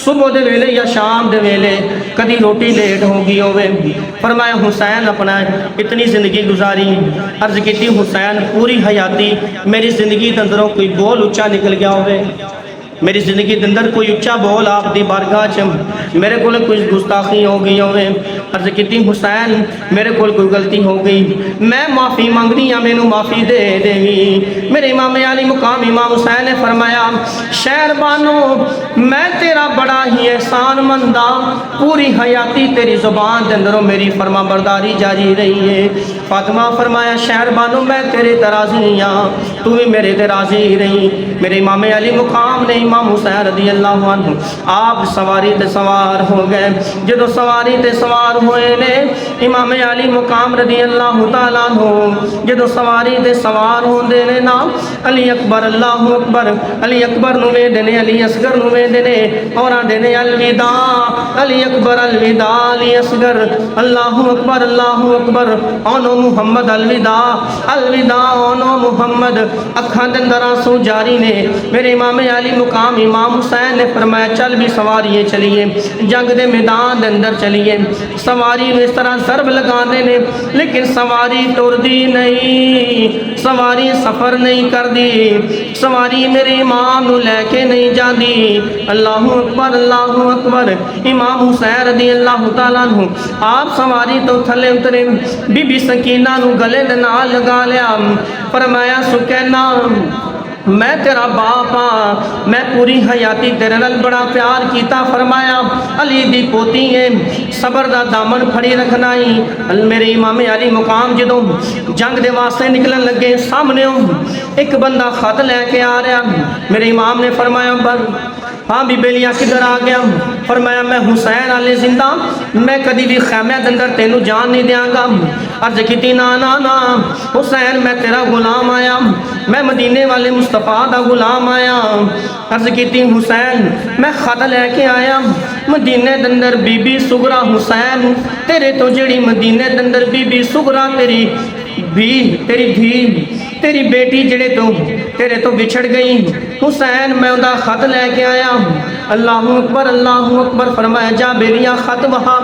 صبح دے ویلے یا شام دے ویلے کدی روٹی لیٹ ہو گئی ہوئے، فرمایا حسین اپنا اتنی زندگی گزاری، عرض کیتی حسین پوری حیاتی میری زندگی دے اندروں کوئی بول اچھا نکل گیا ہوئے، میری زندگی دے اندر کوئی اچھا بول آپ دی بارگاہ چ میرے کول کوئی گستاخی ہو گئی ہوئے، عرض کیتی حسین میرے کول کوئی غلطی ہو گئی میں معافی مانگنی ہاں مینوں معافی دے دیویں۔ میرے امام علی مقام امام حسین نے فرمایا شہر بانو میں تیرا بڑا ہی احسان مندہ، پوری حیاتی تیری زبان دے اندروں میری فرما برداری جاری رہی ہے۔ فاطمہ فرمایا شہر بانو میں تیرے راضی ہاں، تو بھی میرے تے راضی رہی۔ میرے امام علی مقام نے امام حسین رضی اللہ عنہ آپ سواری تے سوار ہو گئے، جدو سواری تے سوار ہوئے نے امام علی مقام رضی اللہ تعالیٰ عنہ جدو سواری تے سوار ہوندے نے نا علی اکبر اللہ اکبر، علی اکبر نو وے دینے علی اصغر نو وے دینے اور آن دینے الوداع علی اکبر الوداع علی اصغر، اللہ اکبر اونو محمد الوداع الوداع اونو محمد۔ اکھاں دے اندر آنسو جاری نے، میرے امام علی مقام امام حسین نے فرمایا چل بھی سواریے چلیے جنگ دے میدان دے اندر چلیے، سواری میں اس طرح ضرب لگانے نے لیکن سواری ٹر دی نہیں، سواری سفر نہیں کر دی، سواری میرے امام نو لے کے نہیں جاندی۔ اللہ اکبر امام حسین رضی اللہ تعالیٰ عنہ آپ سواری تو تھلے اترے، بی بی سکینہ نو گلے دے نال لگا لیا، فرمایا سکینہ میں تیرا باپ ہاں، میں پوری حیاتی تیرے نال بڑا پیار کیتا، فرمایا علی دی پوتی ہے صبر دا دامن پھڑی رکھنا ہی۔ میرے امام علی مقام جدوں جنگ دے واسطے نکلن لگے سامنے ایک بندہ خط لے کے آ رہا، میرے امام نے فرمایا ہاں بی بیلیاں کدھر آ گیا؟ فرمایا میں حسین علی زندہ میں کدی بھی خیمے دے اندر تینوں جان نہیں دیاں گا۔ عرض کیتی نا نا نا حسین میں تیرا غلام آیا، میں مدینے والے مصطفیٰ دا غلام آیا۔ عرض کیتی حسین میں خط لے کے آیا مدینے دے اندر بی بی سغرا حسین تیرے تو جڑی مدینے دے اندر بی بی سغرا تیری تیری بیٹی جڑے تو تیرے تو بچھڑ گئی، حسین میں اندہ خط لے کے آیا۔ اللہ اکبر فرمایا جا بیلیا خط وہاں،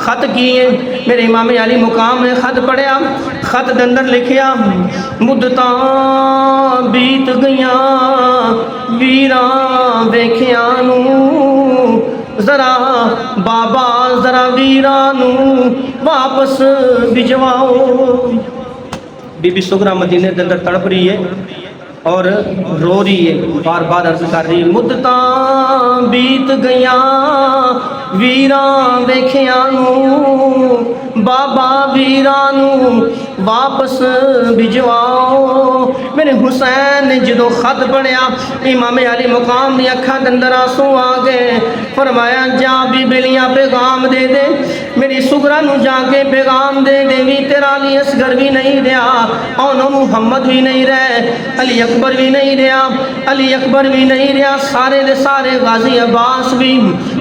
خط کیے میرے امام علی مقام نے خط پڑھیا، خط دے اندر لکھیا مدتاں بیت گیاں ویراں ویکھیاں نو، ذرا بابا ذرا ویراں نو واپس بھجواؤ۔ بی بی سغرا مدینے دے اندر تڑپ رہی ہے، اور رو رہی ہے، بار بار عرض کر رہی ہے مدتاں بیت گیاں ویراں ویکھیاں نوں بابا ویراں نوں واپس بھجواؤ۔ میرے حسین نے جدو خط پڑھیا امام علی مقام دی اکھاں دے اندر آنسو آ گئے، فرمایا جا بی بیلیاں پیغام دے دے، میری سغرا نو جا کے پیغام دے دے وی تیرا علی اصغر بھی نہیں رہا، اونو محمد بھی نہیں رہے، علی اکبر بھی نہیں رہا، علی اکبر بھی نہیں رہا، سارے دے سارے غازی عباس بھی،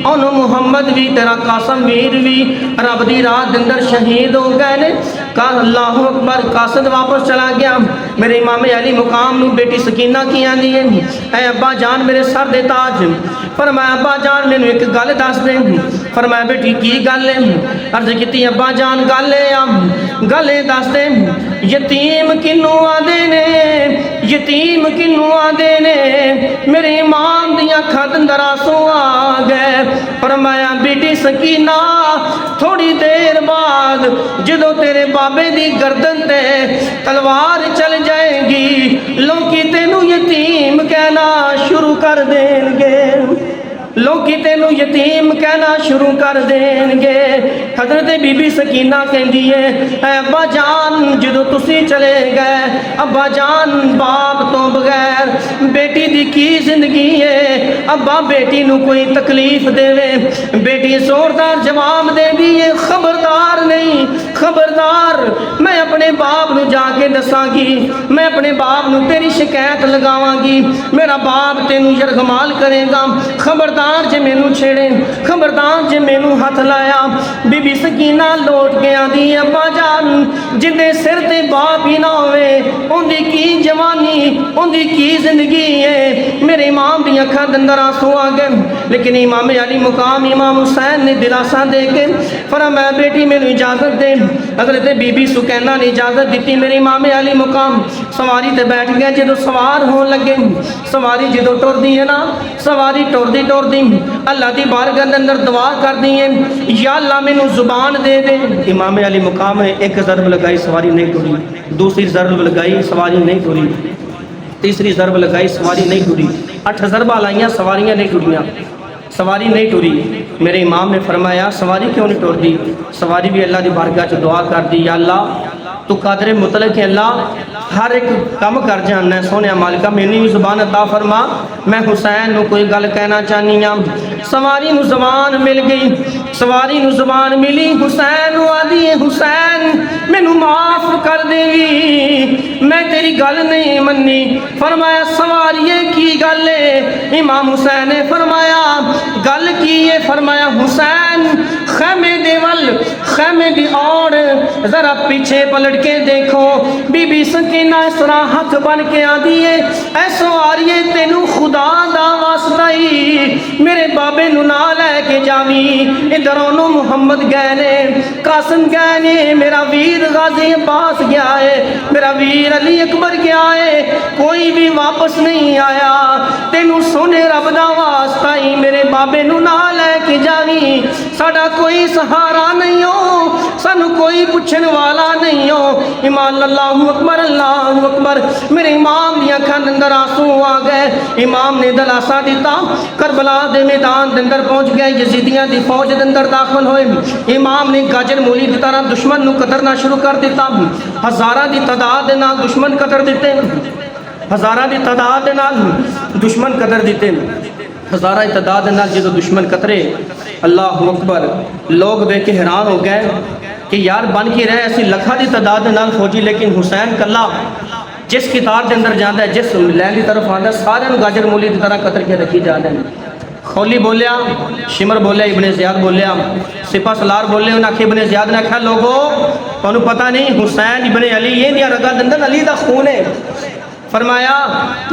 اونو محمد بھی، تیرا قاسم ویر بھی رب دی راہ دے اندر شہید ہو گئے نے۔ اللہ اکبر، قاصد واپس چلا گیا۔ میرے امام علی مقام نو بیٹی سکینہ کی آندی ہے اے ابا جان میرے سر دے تاج، فرمایا ابا جان میں نے ایک گل دس دے، فرمایا بیٹی کی گل ہے؟ عرض کیتی ابا جان گل ہے دس دے، یتیم کنوں آندے نے، یتیم کنوں آندے نے، میرے امام دی اکھاں دے اندر آنسو آ گئے۔ فرمایا بیٹی سکینہ تھوڑی دیر بعد جدو تیرے بابے دی گردن تے تلوار چل جائے گی لوکی تینوں یتیم کہنا شروع کر دیں گے، لوکی تینوں یتیم کہنا شروع کر دیں گے۔ حضرت بی بی سکینہ کہندی ہے اے ابا جان جدو تسی چلے گئے ابا جان باپ تو بغیر بیٹی دی کی زندگی ہے، ابا بیٹی نو کوئی تکلیف دے وے، بیٹی زوردار جواب دے دی ہے خبردار نہیں، خبردار میں اپنے باپ نو جا کے دساں گی، میں اپنے باپ نو تیری شکایت لگاواں گی، میرا باپ تینوں یرغمال کرے گا، خبردار جے مینوں چھیڑے، خبردار جے مینوں ہاتھ لایا۔ بی بی سکینہ لوٹ کے آندی ابا جان جندے سر تے باپ ہی نہ ہوئے ان دی کی جوانی ان دی کی زندگی ہے۔ میرے امام دی اکھاں دے اندر آنسو آ گئے، لیکن امام علی مقام امام حسین نے دلاسا دے کے فرمایا بیٹی مینوں اجازت دے۔ حضرت بی بی سکینہ نے اجازت دیتی، میرے امام علی مقام سواری تے بیٹھ گئے۔ جدو سوار ہون لگے، سواری جدو ٹر دی ہے نا، سواری ٹر دی اللہ دی بارگاہ دے اندر دعا کر دی ہے یا اللہ مینوں زبان دے دے۔ امام علی مقام نے ایک ضرب لگائی سواری نہیں ٹری، دوسری ضرب لگائی سواری نہیں ٹری، تیسری ضرب لگائی سواری نہیں ٹری، 8 ضربہ لائیاں سواریاں نہیں ٹریاں، سواری نہیں ٹری۔ میرے امام نے فرمایا سواری کیوں نہیں ٹر دی؟ سواری بھی اللہ دی بارگاہ چ دعا کر دی یا اللہ تو قادر مطلق ہے، اللہ ہر ایک کم کر جاننا ہے، سونے مالکہ مینی بھی زبان عطا فرما، میں حسین نو کوئی گل کہنا چاہنی ہوں۔ سواری نو زبان مل گئی، سواری نو زبان ملی، حسین نو آدھی ہے حسین مینو معاف کر دے گی، میں تیری گل نہیں منی۔ فرمایا سواریے کی گل ہے؟ امام حسین نے فرمایا گل کی ہے؟ فرمایا حسین خیمے دے ول خیمے دی اور ذرا پیچھے پلٹ کے دیکھو، بی بی سکینہ اس طرح ہاتھ بن کے آدھی ہے اے سواریے تینوں خدا دا واسطہ ہی میرے بابے نو نہ لے کے جاویں، ادھرونو محمد گئے نے، قاسم گئے نے، میرا ویر غازی عباس گیا ہے، میرا ویر علی اکبر گیا ہے، کوئی بھی واپس نہیں آیا، تینوں سونے رب دا واسطہ ہی میرے بابے نو نہ لے کے جاویں، ساڈا کوئی سہارا نہیں ہو، سانو کوئی پوچھن والا نہیں ہو۔ ایمان اللہ اکبر اللہ اکبر، میرے امام دی اکھاں دے اندر آنسو آ گئے۔ امام نے دلاسا دیتا، کربلا دے میدان دے اندر پہنچ گئے، یزیدیاں دی فوج دے اندر داخل ہوئے، امام نے گاجر مولی دی طرح دشمن نو قتلنا شروع کر دیتا، ہزاراں دی تعداد دے نال دشمن قتل دیتے، ہزاراں دی تعداد دے نال دشمن قتل دیتے، ہزاراں دی تعداد دے نال جدو دشمن قترے، اللہ اکبر، لوگ بے کے حیران ہو گئے کہ یار بن کے رہے ایسی لکھاں دی تعداد دے نال فوجی، لیکن حسین کلا جس کتار دے اندر جاندا ہے، جس لین دی طرف آندا ہے، سارے گاجر مولی دی طرح قتل کے رکھی جاندے ہیں۔ خولی بولیا، شمر بولیا، ابن زیاد بولیا، سپہ سالار بولے، انہاں کہ ابن زیاد نے کہا لوگو تانوں پتہ نہیں حسین ابن علی یہ دیا رگا دندن علی دا خون ہے۔ فرمایا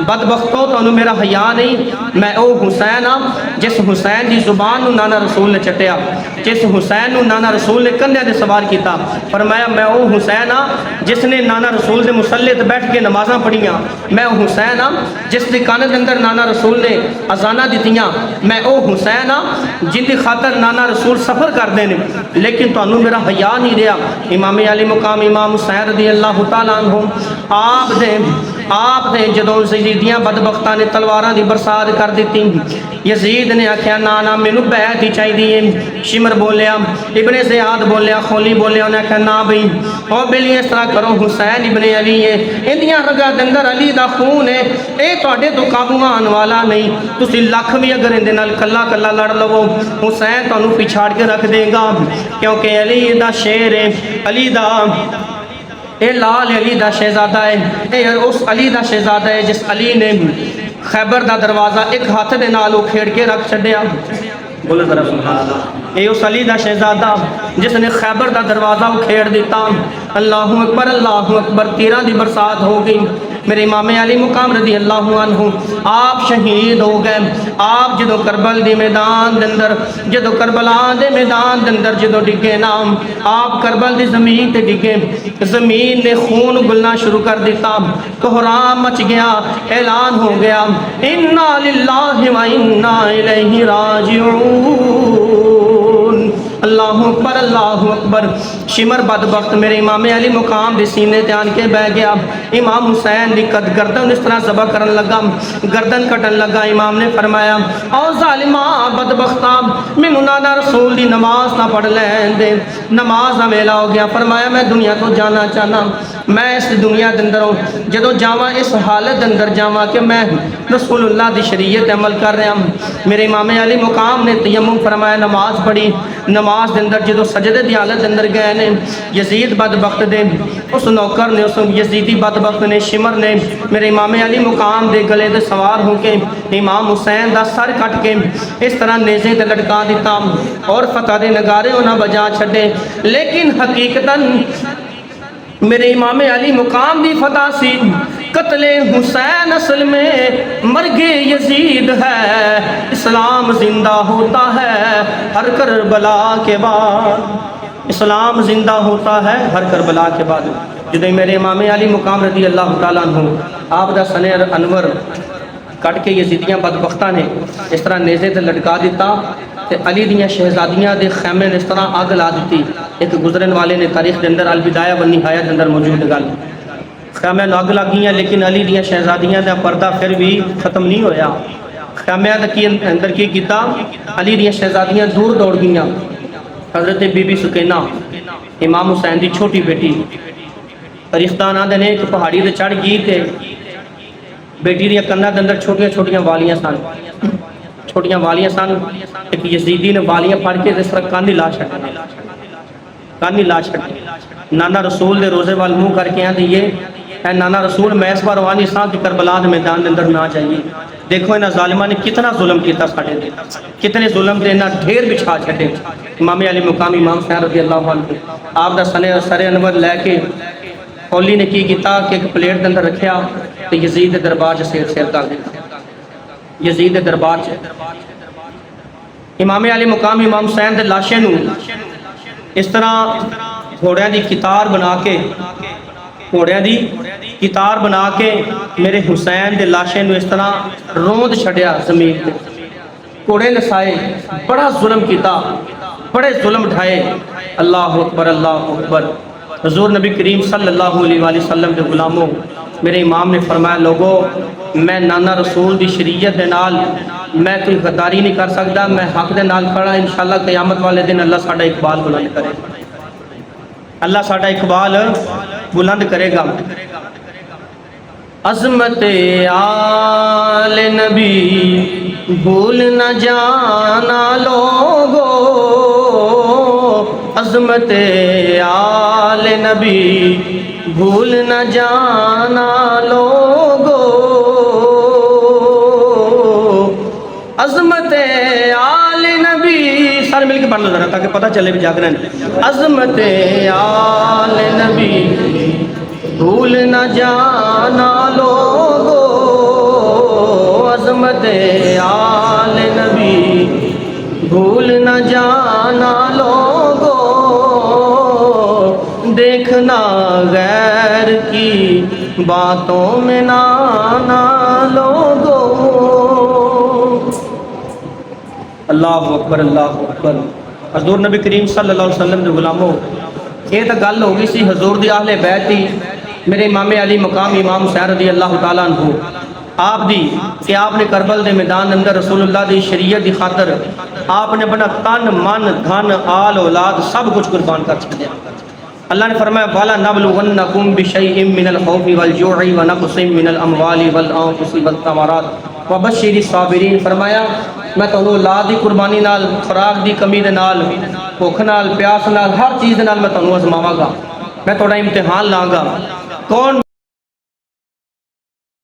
بدبختو تانوں میرا حیا نہیں، میں او حسین ہاں جس حسین دی زبان نو نانا رسول نے چٹیا، جس حسین نو نانا رسول نے کندھے تے سوار کیتا۔ فرمایا میں او حسین ہاں جس نے نانا رسول دے مصلی تے بیٹھ کے نمازاں پڑھیاں، میں او حسین ہاں جس دے کان دے اندر نانا رسول نے اذاناں دتیاں، میں او حسین ہاں جن دی خاطر نانا رسول سفر کردے نے، لیکن تانوں میرا حیا نہیں رہا۔ امام علی مقام امام حسین رضی اللہ تعالیٰ عنہ آپ دے آپ نے جدوں یزیدیاں بدبختاں نے تلواراں دی برسات کر دیتی، یزید نے آکھیا نا نا مینوں بیعت ہی چاہیے۔ شمر بولیا، ابن زیاد بولیا، خولی بولیا، انہیں آکھیا نا بھئی او بلی اس طرح کرو، حسین ابن علی ہے، اندیاں رگاں دے اندر علی دا خون ہے، اے تواڈے تو قابو آن والا نہیں، تسی لکھ بھی اگر اندے نال کلا کلا لڑ لو حسین تانوں پچھاڑ کے رکھ دے گا، کیونکہ علی دا شیر ہے، علی دا اے لال علی دا شہزادہ ہے، اے اس علی دا شہزادہ ہے جس علی نے خیبر دا دروازہ ایک ہاتھ دے نالوں کھیڑ کے رکھ چھڈیا۔ بولو ذرا سبحان اللہ۔ اے اس علی دا شہزادہ جس نے خیبر دا دروازہ کھیڑ دیتا۔ اللہ اکبر اللہ اکبر، تیرہ دی برسات ہو گئی۔ میرے امام علی مقام رضی اللہ عنہ آپ شہید ہو گئے۔ آپ جدو کربل دی میدان دندر، جدو کربلا دے میدان دندر جدو ڈگے نام، آپ کربل دی زمین تے ڈگے، زمین نے خون گلنا شروع کر دیتا، کوہرام مچ گیا، اعلان ہو گیا انا للہ و انا الیہ راجعون۔ اللہ اکبر اللہ اکبر۔ شمر بدبخت میرے امام علی مقام دے سینے تے آن کے بہ گیا۔ امام حسین دی گردن اس طرح ذبح کرن لگا، گردن کٹن لگا۔ امام نے فرمایا او ظالمہ بدبختہ، مینوں نانا رسول دی نماز نہ پڑھ لین دے، نماز دا ویلا ہو گیا۔ فرمایا میں دنیا تو جانا چاہنا، میں اس دنیا دے اندروں جدوں جاواں اس حالت دے اندر جاواں کہ میں رسول اللہ دی شریعت عمل کر رہا ہوں۔ میرے امام علی مقام نے تیمم فرمایا، نماز پڑھی، نماز دے اندر جدوں سجدے دی حالت دے اندر گئے نے، یزید بدبخت دے اس نوکر نے، اس یزیدی بدبخت نے، شمر نے میرے امام علی مقام دے گلے دے سوار ہو کے امام حسین دا سر کٹ کے اس طرح نیزے تے لٹکا دیتا اور فتح دے نگارے انہاں بجا چھڈے۔ لیکن حقیقتاً میرے امام علی مقام دی فتح سی، قتل حسین اصل میں مرگ یزید ہے، اسلام زندہ ہوتا ہے ہر کربلا کے بعد، اسلام زندہ ہوتا ہے ہر کربلا کے بعد۔ جدو میرے امام علی مقام رضی اللہ تعالیٰ عنہ آپ دا سن انور کٹ کے یزیدیاں بدبختہ نے اس طرح نیزے تے لٹکا دیتا تے علی دیاں شہزادیاں دے خیمے نے اس طرح آگ لا دیتی۔ ایک گزرن والے نے تاریخ دے اندر البدایہ والنہایہ دے اندر موجود گل، خیمے نو آگ لگیاں لیکن علی دیاں شہزادیاں دا پردہ پھر بھی ختم نہیں ہویا۔ خیمے کے اندر کی کیتا، علی دیاں شہزادیاں دور دوڑ گیاں۔ حضرت بی بی سکینہ امام حسین دی چھوٹی بیٹی، تاریخ دان آندے نے کہ پہاڑی تے چڑھ گئی تے بیٹی دیاں کناں دے اندر چھوٹیاں چھوٹیاں والیاں سن، چھوٹیاں والیاں سن۔ ایک یزیدی نے والیاں پھڑ کے اس طرح کان لا چھڈی، کان لا چھڈی۔ نانا رسول دے روزے وال منہ کر کے آندی اے نانا رسول میں اس بار روانی ساں کہ کربلا دے میدان دے اندر نہ جائیے۔ دیکھو انہاں ظالماں نے کتنا ظلم کیتا ساڈے تے، کتنے ظلم دے انہاں ڈھیر بچھا چھڈے۔ امام علی مقام امام حسین رضی اللہ عنہ آپ دا سر انور لے کے اولی نے کی کیتا کہ ایک پلیٹ دے اندر رکھیا تے یزید دے دربار چ سیر کر دیتا، یزید دے دربار چ امام علی مقام امام حسین دے لاشے نو اس طرح گھوڑیاں دی کتار بنا کے، گھوڑیاں دی کتار بنا کے میرے حسین دے لاشے نو اس طرح روند چھڈیا زمین تے، گھوڑے نسائے، بڑا ظلم کیتا، بڑے ظلم ڈھائے۔ اللہ اکبر اللہ اکبر۔ حضور نبی کریم صلی اللہ علیہ وآلہ وسلم دے غلاموں، میرے امام نے فرمایا لوگوں میں نانا رسول دی شریعت دے نال میں کوئی غداری نہیں کر سکتا، میں حق دے نال کھڑا، انشاءاللہ قیامت والے دن اللہ ساڈا اقبال بلند کرے گا، اللہ ساڈا اقبال بلند کرے گا۔ عظمت آل نبی بھول نہ جانا لوگو، عظمت آل نبی بھول نہ جانا لوگو، عظمت آل نبی، سارے مل کے پڑھ لو ذرا تاکہ پتہ چلے بھی جاگ رہے ہیں۔ عظمت آل نبی بھول نہ جانا لوگو، عظمت آل نبی بھول نہ جانا لوگو، دیکھنا غیر کی باتوں میں نہ آنا لوگو۔ اللہ اکبر اللہ اکبر۔ حضور نبی کریم صلی اللہ علیہ وسلم دے غلاموں، یہ تو گل ہو گئی سی حضور دی اہل بیت دی، میرے امام علی مقام امام حسین رضی اللہ تعالیٰ عنہ آپ دی کہ آپ نے کربل دے میدان اندر رسول اللہ دی شریعت دی خاطر آپ نے اپنا تن من دھن آل اولاد سب کچھ قربان کر چھڑیا۔ اللہ نے فرمایا والا نبلونکم بشیء من الخوف والجوع ونقص من الاموال والانفس والثمرات وبشر الصابرین، فرمایا میں تانوں اولاد دی قربانی نال، خوراک دی کمی دے نال، بھوک نال، پیاس نال، ہر چیز نال میں تانوں آزماواں گا، میں تھوڑا امتحان لاں گا۔ کون